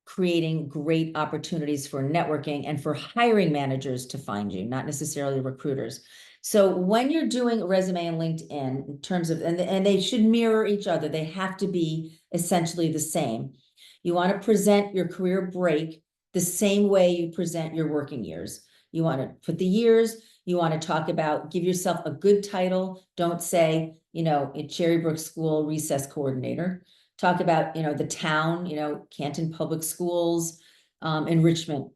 creating great opportunities for networking and for hiring managers to find you, not necessarily recruiters. So when you're doing a resume and LinkedIn in terms of, and they should mirror each other, they have to be essentially the same. You want to present your career break the same way you present your working years. You want to put the years, you want to talk about, give yourself a good title. Don't say, you know, at Cherrybrook School recess coordinator. Talk about, you know, the town, you know, Canton Public Schools, enrichment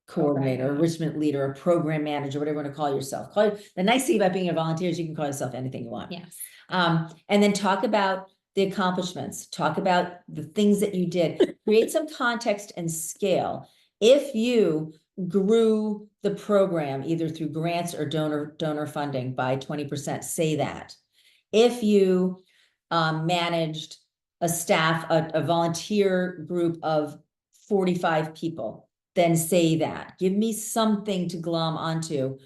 coordinator, enrichment leader, a program manager, whatever you want to call yourself. The nice thing about being a volunteer is you can call yourself anything you want. Yes. And then talk about the accomplishments, talk about the things that you did, create some context and scale. If you grew the program either through grants or donor funding by 20%, say that. If you managed a staff, a volunteer group of 45 people, then say that. Give me something to glom onto.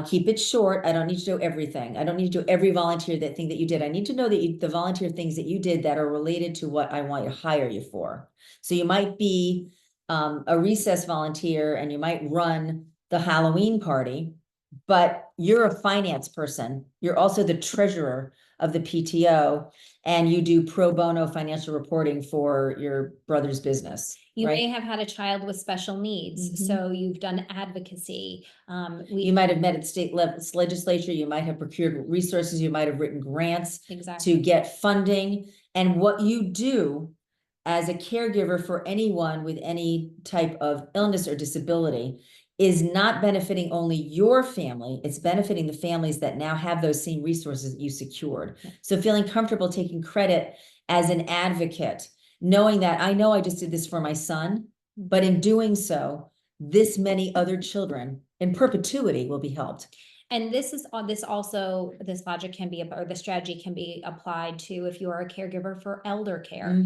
Keep it short. I don't need to know everything. I don't need to do every volunteer thing that you did. I need to know that the volunteer things that you did that are related to what I want to hire you for. So you might be a recess volunteer and you might run the Halloween party, but you're a finance person. You're also the treasurer of the PTO and you do pro bono financial reporting for your brother's business. You right? may have had a child with special needs, so you've done advocacy. You might have met at state legislature, you might have procured resources, you might have written grants Exactly. to get funding. And what you do as a caregiver for anyone with any type of illness or disability is not benefiting only your family, it's benefiting the families that now have those same resources that you secured. So feeling comfortable taking credit as an advocate, knowing that I know I just did this for my son, but in doing so, this many other children in perpetuity will be helped. And this logic can be, or the strategy can be applied to if you are a caregiver for elder care.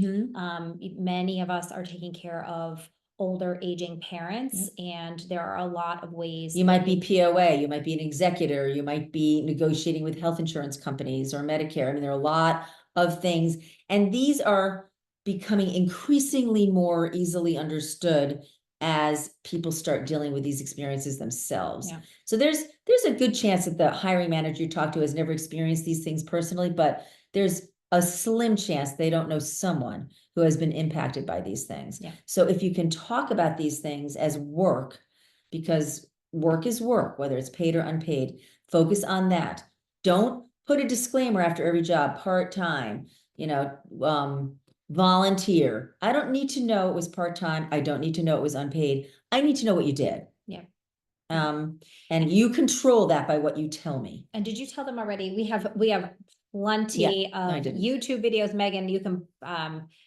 Many of us are taking care of older aging parents, and there are a lot of ways. You might be POA, you might be an executor, you might be negotiating with health insurance companies or Medicare. I mean, there are a lot of things, and these are becoming increasingly more easily understood as people start dealing with these experiences themselves. So there's a good chance that the hiring manager you talk to has never experienced these things personally, but there's a slim chance they don't know someone who has been impacted by these things. So if you can talk about these things as work, because work is work, whether it's paid or unpaid, focus on that. Don't put a disclaimer after every job, part-time, you know, volunteer. I don't need to know it was part-time. I don't need to know it was unpaid. I need to know what you did. And you control that by what you tell me. And did you tell them already? We have plenty no, I of didn't. YouTube videos. Megan, you can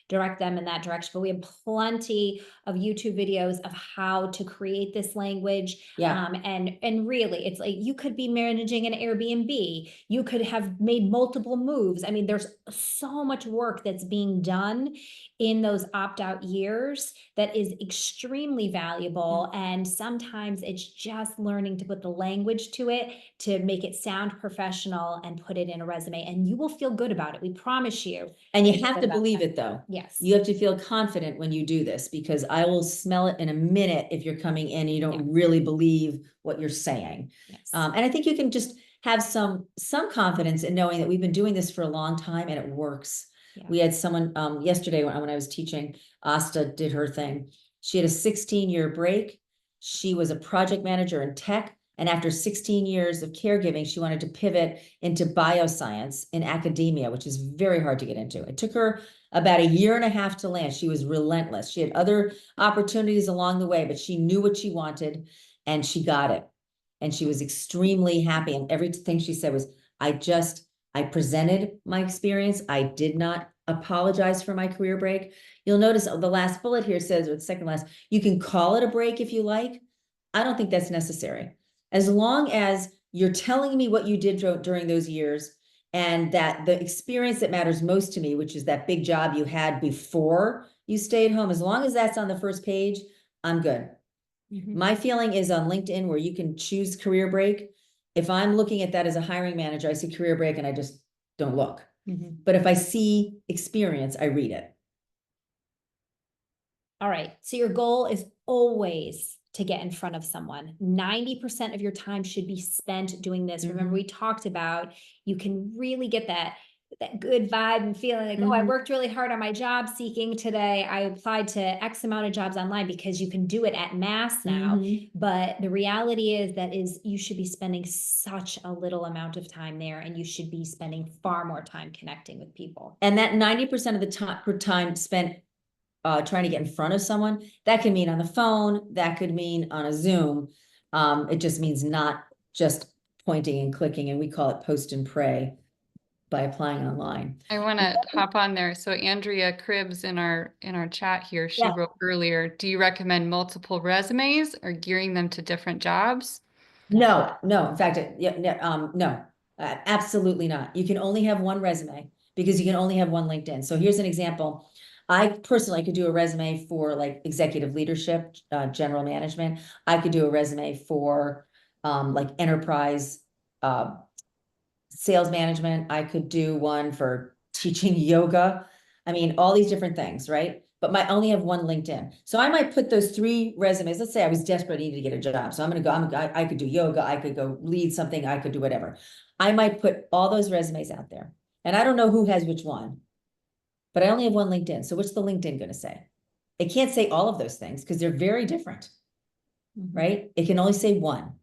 direct them in that direction, but we have plenty of YouTube videos of how to create this language. Yeah. And really, it's like you could be managing an Airbnb. You could have made multiple moves. I mean, there's so much work that's being done in those opt-out years that is extremely valuable. And sometimes it's just learning to put the language to it to make it sound professional and put it in a resume, and you will feel good about it. We promise you. And you Feel have good to about believe that. it though. Yes. You have to feel confident when you do this, because I will smell it in a minute if you're coming in and you don't really believe what you're saying. Yes. And I think you can just have some confidence in knowing that we've been doing this for a long time and it works. Yeah. We had someone yesterday when I was teaching, Asta did her thing. She had a 16-year break. She was a project manager in tech. And after 16 years of caregiving, she wanted to pivot into bioscience in academia, which is very hard to get into. It took her about a year and a half to land. She was relentless. She had other opportunities along the way, but she knew what she wanted and she got it. And she was extremely happy. And everything she said was, I presented my experience. I did not apologize for my career break. You'll notice the last bullet here says, or the second last, you can call it a break if you like. I don't think that's necessary. As long as you're telling me what you did during those years, and that the experience that matters most to me, which is that big job you had before you stayed home, as long as that's on the first page, I'm good. My feeling is on LinkedIn, where you can choose career break. If I'm looking at that as a hiring manager, I see career break and I just don't look. But if I see experience, I read it. All right. So your goal is always to get in front of someone. 90% of your time should be spent doing this. Remember, we talked about you can really get that good vibe and feeling like, oh, I worked really hard on my job seeking today. I applied to X amount of jobs online, because you can do it at mass now. But the reality is you should be spending such a little amount of time there, and you should be spending far more time connecting with people. And that 90% of the time spent trying to get in front of someone, that can mean on the phone, that could mean on a Zoom. It just means not just pointing and clicking, and we call it post and pray by applying online. I want to hop on there. So Andrea Cribbs in our chat here, she wrote earlier, do you recommend multiple resumes or gearing them to different jobs? No. In fact, no, absolutely not. You can only have one resume because you can only have one LinkedIn. So here's an example. I personally could do a resume for like executive leadership, general management. I could do a resume for like enterprise sales management. I could do one for teaching yoga. I mean, all these different things, right? But I only have one LinkedIn. So I might put those 3 resumes. Let's say I was desperate, needed to get a job. So I'm going to go, I could do yoga. I could go lead something. I could do whatever. I might put all those resumes out there. And I don't know who has which one, but I only have one LinkedIn. So what's the LinkedIn going to say? It can't say all of those things because they're very different, right? It can only say one.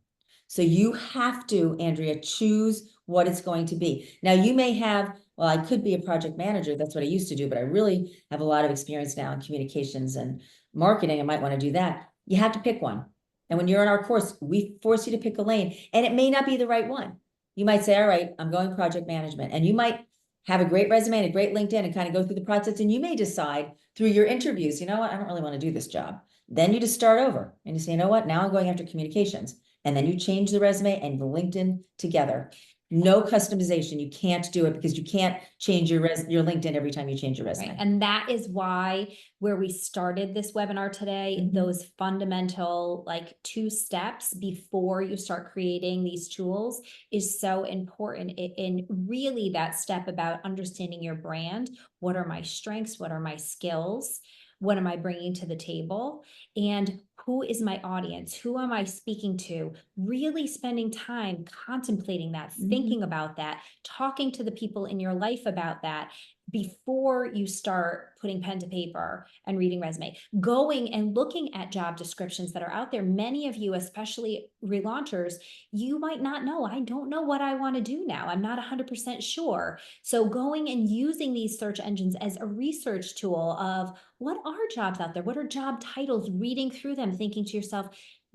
So you have to, Andrea, choose what it's going to be. Now you may have, well, I could be a project manager. That's what I used to do, but I really have a lot of experience now in communications and marketing. I might want to do that. You have to pick one. And when you're in our course, we force you to pick a lane, and it may not be the right one. You might say, all right, I'm going project management, and you might have a great resume and a great LinkedIn and kind of go through the process. And you may decide through your interviews, you know what, I don't really want to do this job. Then you just start over and you say, you know what, now I'm going after communications. And then you change the resume and the LinkedIn together. No customization. You can't do it because you can't change your LinkedIn every time you change your resume. Right. And that is why where we started this webinar today, those fundamental like 2 steps before you start creating these tools is so important. In really that step about understanding your brand. What are my strengths? What are my skills? What am I bringing to the table? And who is my audience? Who am I speaking to? Really spending time contemplating that, thinking about that, talking to the people in your life about that before you start putting pen to paper and reading resume. Going and looking at job descriptions that are out there. Many of you, especially relaunchers, you might not know. I don't know what I want to do now. I'm not 100% sure. So going and using these search engines as a research tool of what are jobs out there? What are job titles? Reading through them, thinking to yourself,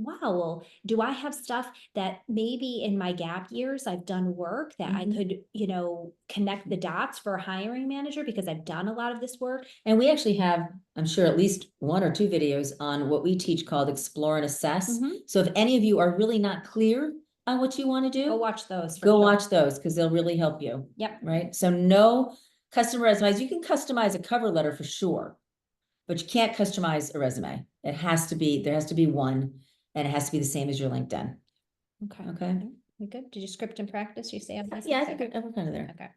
wow, well, do I have stuff that maybe in my gap years I've done work that I could, connect the dots for a hiring manager because I've done a lot of this work? And we actually have, I'm sure, at least 1 or 2 videos on what we teach called Explore and Assess. So if any of you are really not clear on what you want to do, Go watch those. go watch those because they'll really help you. Yep. Right. So no custom resumes. You can customize a cover letter for sure, but you can't customize a resume. There has to be one, and it has to be the same as your LinkedIn. Okay. Okay. We good? Did you script and practice? You say on this? Yeah, I think we're kind of there. Okay.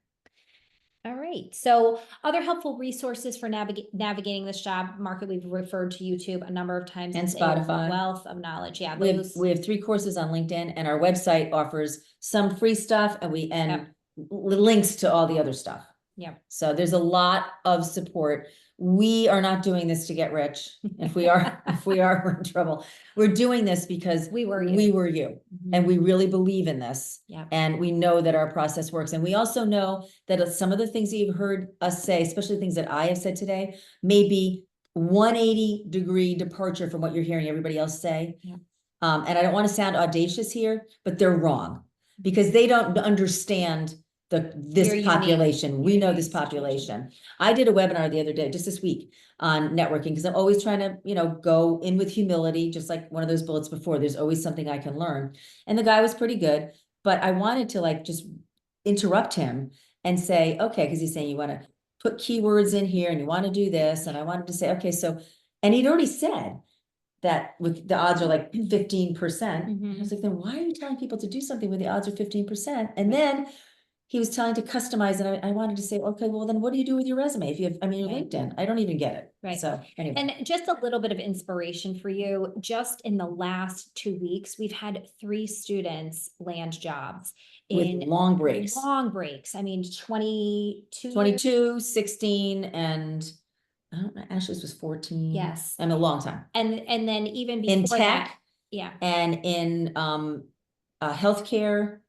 All right. So other helpful resources for navigating this job market, we've referred to YouTube a number of times. And It's a Spotify. wealth of knowledge. Yeah. We have 3 courses on LinkedIn, and our website offers some free stuff and links to all the other stuff. Yeah. So there's a lot of support. We are not doing this to get rich. If we are, we're in trouble. We're doing this because we were you. And we really believe in this. Yeah. And we know that our process works. And we also know that some of the things that you've heard us say, especially things that I have said today, may be 180-degree departure from what you're hearing everybody else say. Yeah. And I don't want to sound audacious here, but they're wrong because they don't understand this population. We know this population. I did a webinar the other day, just this week, on networking, because I'm always trying to, go in with humility, just like one of those bullets before. There's always something I can learn. And the guy was pretty good, but I wanted to just interrupt him and say, okay, because he's saying you want to put keywords in here and you want to do this. And I wanted to say, okay, so, and he'd already said that with the odds are like 15%. I was like, then why are you telling people to do something when the odds are 15%? And then he was telling to customize, and I wanted to say, okay, well, then what do you do with your resume? If you have, your LinkedIn, I don't even get it. Right. So anyway. And just a little bit of inspiration for you. Just in the last 2 weeks, we've had 3 students land jobs with long breaks. Long breaks. I mean, 22, 16, and I don't know, Ashley's was 14. Yes. I mean, a long time. And then even before in tech, that, yeah. And in healthcare.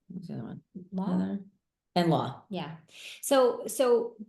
What's the other one? Law. And law. Yeah. So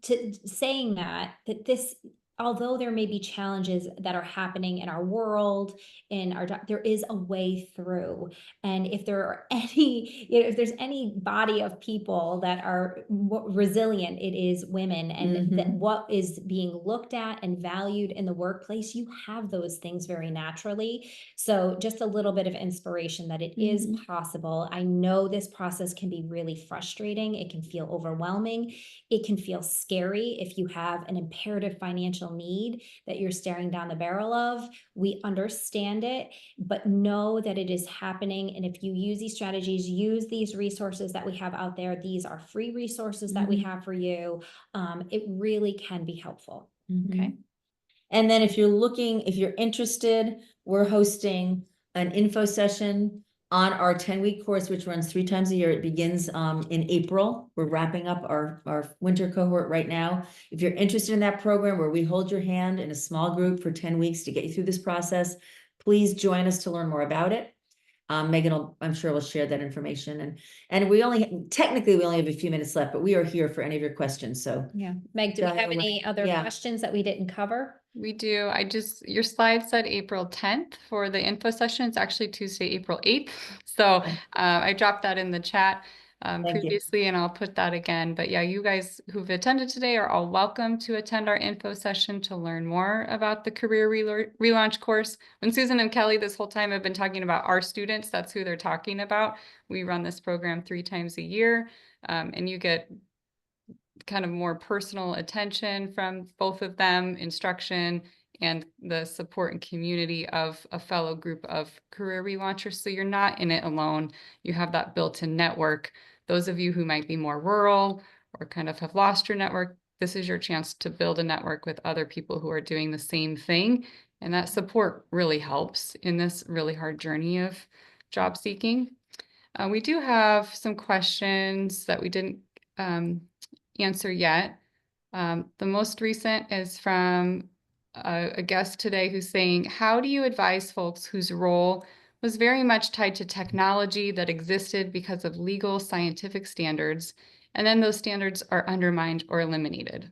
to saying that this, although there may be challenges that are happening in our world, in our job, there is a way through. And if there are any, if there's any body of people that are resilient, it is women. And that what is being looked at and valued in the workplace, you have those things very naturally. So just a little bit of inspiration that it is possible. I know this process can be really frustrating. It can feel overwhelming. It can feel scary if you have an imperative financial need that you're staring down the barrel of. We understand it, but know that it is happening. And if you use these strategies, use these resources that we have out there, these are free resources that we have for you. It really can be helpful. Okay. And then if you're interested, we're hosting an info session on our 10-week course, which runs 3 times a year. It begins in April. We're wrapping up our winter cohort right now. If you're interested in that program where we hold your hand in a small group for 10 weeks to get you through this process, please join us to learn more about it. Megan I'm sure will share that information. And technically we only have a few minutes left, but we are here for any of your questions. So yeah. Meg, do we have any other questions that we didn't cover? We do. Your slide said April 10th for the info session. It's actually Tuesday, April 8th. So I dropped that in the chat previously, and I'll put that again. But yeah, you guys who've attended today are all welcome to attend our info session to learn more about the Career Relaunch course. When Susan and Kelly this whole time have been talking about our students, that's who they're talking about. We run this program 3 times a year, and you get kind of more personal attention from both of them, instruction, and the support and community of a fellow group of career relaunchers. So you're not in it alone. You have that built-in network. Those of you who might be more rural or kind of have lost your network, this is your chance to build a network with other people who are doing the same thing. And that support really helps in this really hard journey of job seeking. We do have some questions that we didn't answer yet. The most recent is from a guest today who's saying, how do you advise folks whose role was very much tied to technology that existed because of legal scientific standards, and then those standards are undermined or eliminated?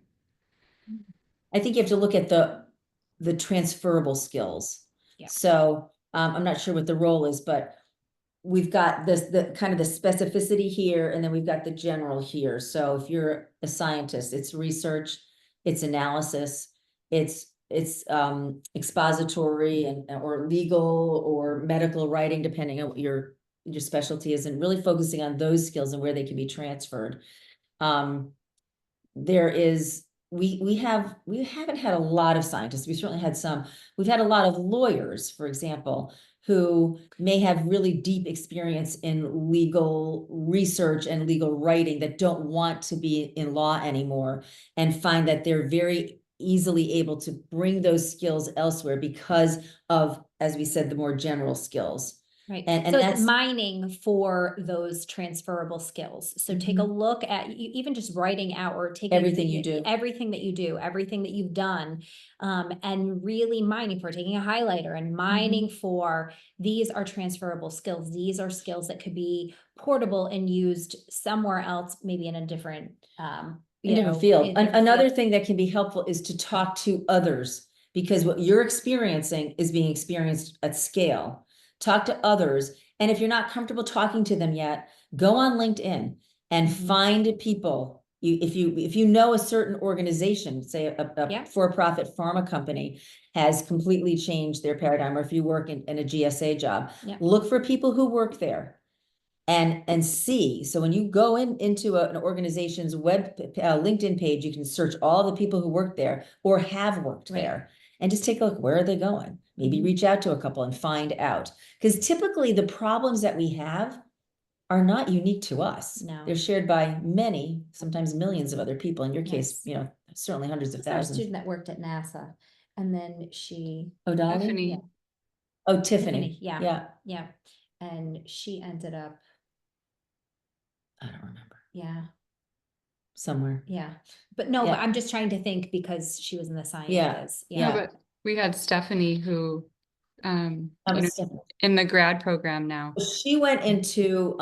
I think you have to look at the transferable skills. Yeah. So I'm not sure what the role is, but we've got this, the kind of the specificity here, and then we've got the general here. So if you're a scientist, it's research, it's analysis, it's expository and or legal or medical writing, depending on what your specialty is, and really focusing on those skills and where they can be transferred. There is, we haven't had a lot of scientists. We certainly had some. We've had a lot of lawyers, for example, who may have really deep experience in legal research and legal writing that don't want to be in law anymore, and find that they're very easily able to bring those skills elsewhere because of, as we said, the more general skills. Right. And so that's it's mining for those transferable skills. So take a look at even just writing out or taking everything you do, everything that you do, everything that you've done, and really mining for taking a highlighter and mining for these are transferable skills. These are skills that could be portable and used somewhere else, maybe in a different, field. Another thing that can be helpful is to talk to others, because what you're experiencing is being experienced at scale. Talk to others. And if you're not comfortable talking to them yet, go on LinkedIn and find people. If you know a certain organization, say a for-profit pharma company has completely changed their paradigm, or if you work in a GSA job, look for people who work there and see. So when you go into an organization's LinkedIn page, you can search all the people who work there or have worked there. And just take a look, where are they going? Maybe reach out to a couple and find out. Because typically the problems that we have are not unique to us. No. They're shared by many, sometimes millions of other people. In your case, certainly hundreds of thousands. Our student that worked at NASA. And then she... Dolly? Tiffany. Yeah. Oh, Tiffany. Yeah. And she ended up... I don't remember. Yeah. Somewhere. Yeah. But no, but I'm just trying to think, because she was in the sciences. Yeah, but we had Stephanie who in the grad program now. She went into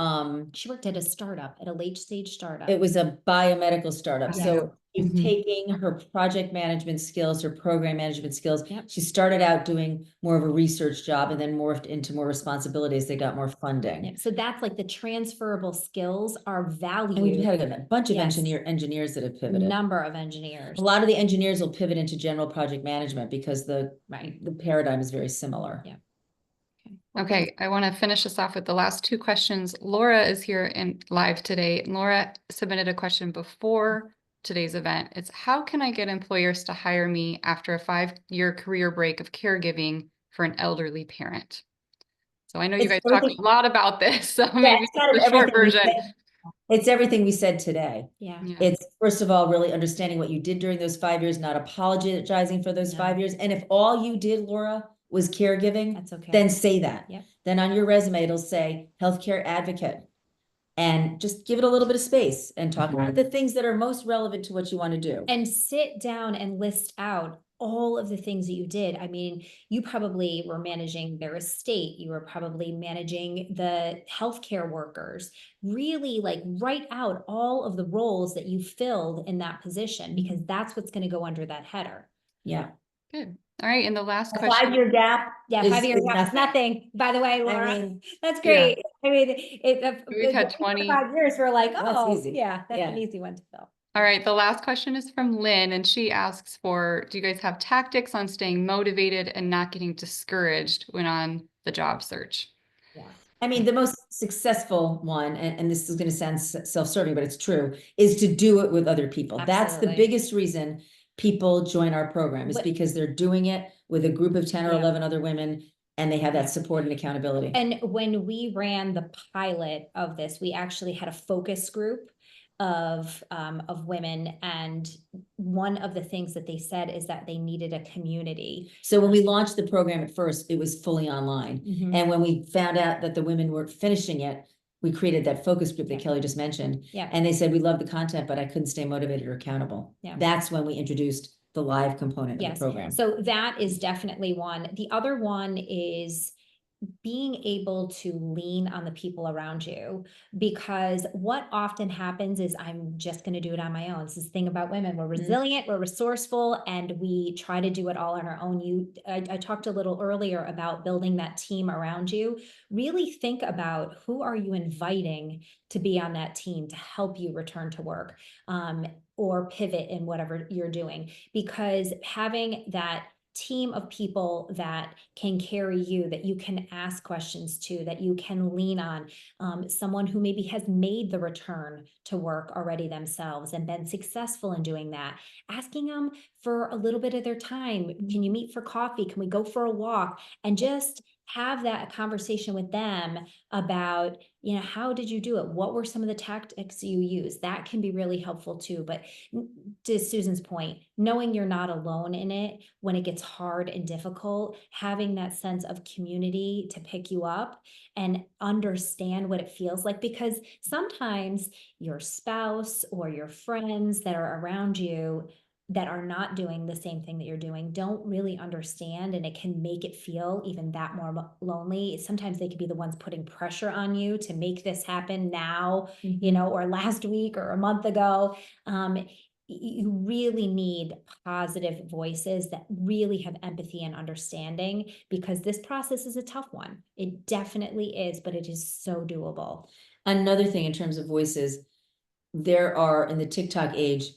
she worked at a startup, at a late stage startup. It was a biomedical startup. Yeah. So she's taking her project management skills, her program management skills. She started out doing more of a research job and then morphed into more responsibilities. They got more funding. So that's like the transferable skills are valued. And we've had a bunch of engineers that have pivoted. Number of engineers. A lot of the engineers will pivot into general project management because the paradigm is very similar. Yeah. Okay, I want to finish this off with the last two questions. Laura is here and live today. Laura submitted a question before today's event. It's, how can I get employers to hire me after a 5-year career break of caregiving for an elderly parent? So I know you guys talked a lot about this, so maybe the short version. It's everything we said today. Yeah. It's, first of all, really understanding what you did during those 5 years, not apologizing for those 5 years. And if all you did, Laura, was caregiving, that's okay. Then say that. Yep. Then on your resume, it'll say healthcare advocate, and just give it a little bit of space and talk about the things that are most relevant to what you want to do. And sit down and list out all of the things that you did. I mean, you probably were managing their estate. You were probably managing the healthcare workers. Really, like, write out all of the roles that you filled in that position, because that's what's going to go under that header. Yeah. Good. All right. And the last question. 5-year gap. Yeah, 5-year gap is nothing. By the way, Laura, I mean, that's great. I mean, we've had 20. 5 years. We're like, oh, that's easy. Yeah, that's an easy one to fill. All right. The last question is from Lynn, and she asks for, do you guys have tactics on staying motivated and not getting discouraged when on the job search? Yeah. I mean, the most successful one, and this is going to sound self-serving, but it's true, is to do it with other people. Absolutely. That's the biggest reason people join our program, is because they're doing it with a group of 10 or 11 other women, and they have that support and accountability. And when we ran the pilot of this, we actually had a focus group of women, and one of the things that they said is that they needed a community. So when we launched the program at first, it was fully online. And when we found out that the women weren't finishing it, we created that focus group that Kelly just mentioned. And they said, we love the content, but I couldn't stay motivated or accountable. That's when we introduced the live component of the program. So that is definitely one. The other one is being able to lean on the people around you, because what often happens is I'm just going to do it on my own. It's this thing about women. We're resilient, we're resourceful, and we try to do it all on our own. I talked a little earlier about building that team around you. Really think about who are you inviting to be on that team to help you return to work, or pivot in whatever you're doing, because having that team of people that can carry you, that you can ask questions to, that you can lean on, someone who maybe has made the return to work already themselves and been successful in doing that, asking them for a little bit of their time. Can you meet for coffee? Can we go for a walk? And just have that conversation with them about, how did you do it? What were some of the tactics you used? That can be really helpful too. But to Susan's point, knowing you're not alone in it when it gets hard and difficult, having that sense of community to pick you up and understand what it feels like, because sometimes your spouse or your friends that are around you that are not doing the same thing that you're doing don't really understand, and it can make it feel even that more lonely. Sometimes they could be the ones putting pressure on you to make this happen now, or last week or a month ago. You really need positive voices that really have empathy and understanding, because this process is a tough one. It definitely is, but it is so doable. Another thing in terms of voices, there are, in the TikTok age,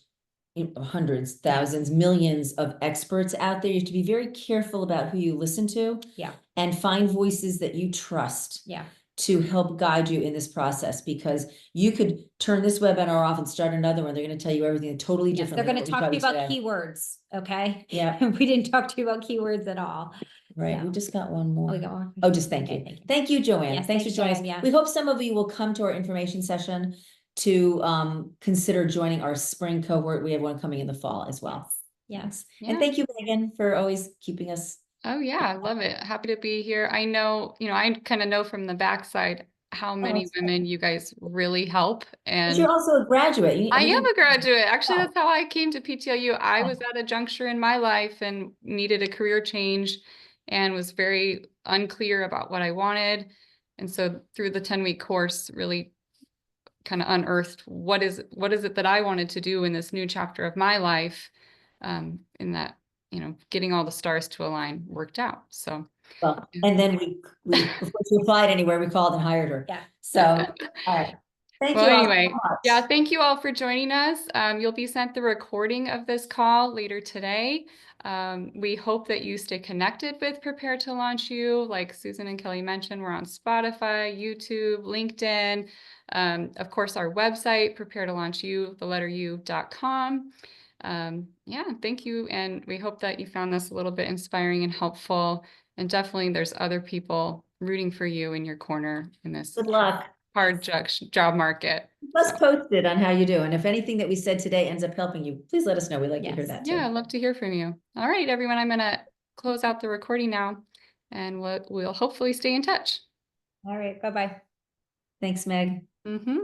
hundreds, thousands, millions of experts out there. You have to be very careful about who you listen to. Yeah. And find voices that you trust. Yeah. To help guide you in this process, because you could turn this webinar off and start another one. They're going to tell you everything totally different. They're going to talk to you about keywords. Okay. Yeah. We didn't talk to you about keywords at all. Right. So. We just got one more. Oh, we got one. Oh, just thank you. Thank you. Thank you, Joanne. Yes, thanks for joining us. Yeah. We hope some of you will come to our information session to consider joining our spring cohort. We have one coming in the fall as well. Yes. Yeah. And thank you, Megan, for always keeping us. Oh yeah, I love it. Happy to be here. I know, I kind of know from the backside how many women you guys really help. And but you're also a graduate. I am a graduate. Actually, that's how I came to PTLU. I was at a juncture in my life and needed a career change and was very unclear about what I wanted. And so through the 10-week course, really kind of unearthed what is it that I wanted to do in this new chapter of my life, in that, getting all the stars to align worked out. So, well, and then we before she applied anywhere, we called and hired her. Yeah. So, all right. Thank you all anyway, so much. yeah, thank you all for joining us. You'll be sent the recording of this call later today. We hope that you stay connected with Prepare to Launch You. Like Susan and Kelly mentioned, we're on Spotify, YouTube, LinkedIn, of course, our website, preparetolaunchu.com. Yeah, thank you. And we hope that you found this a little bit inspiring and helpful. And definitely there's other people rooting for you in your corner in this Good luck. hard job market. Let's post it on how you do. And if anything that we said today ends up helping you, please let us know. We'd like to hear that too. Yeah, I'd love to hear from you. All right, everyone, I'm going to close out the recording now, and we'll hopefully stay in touch. All right. Bye-bye. Thanks, Meg. Mm-hmm.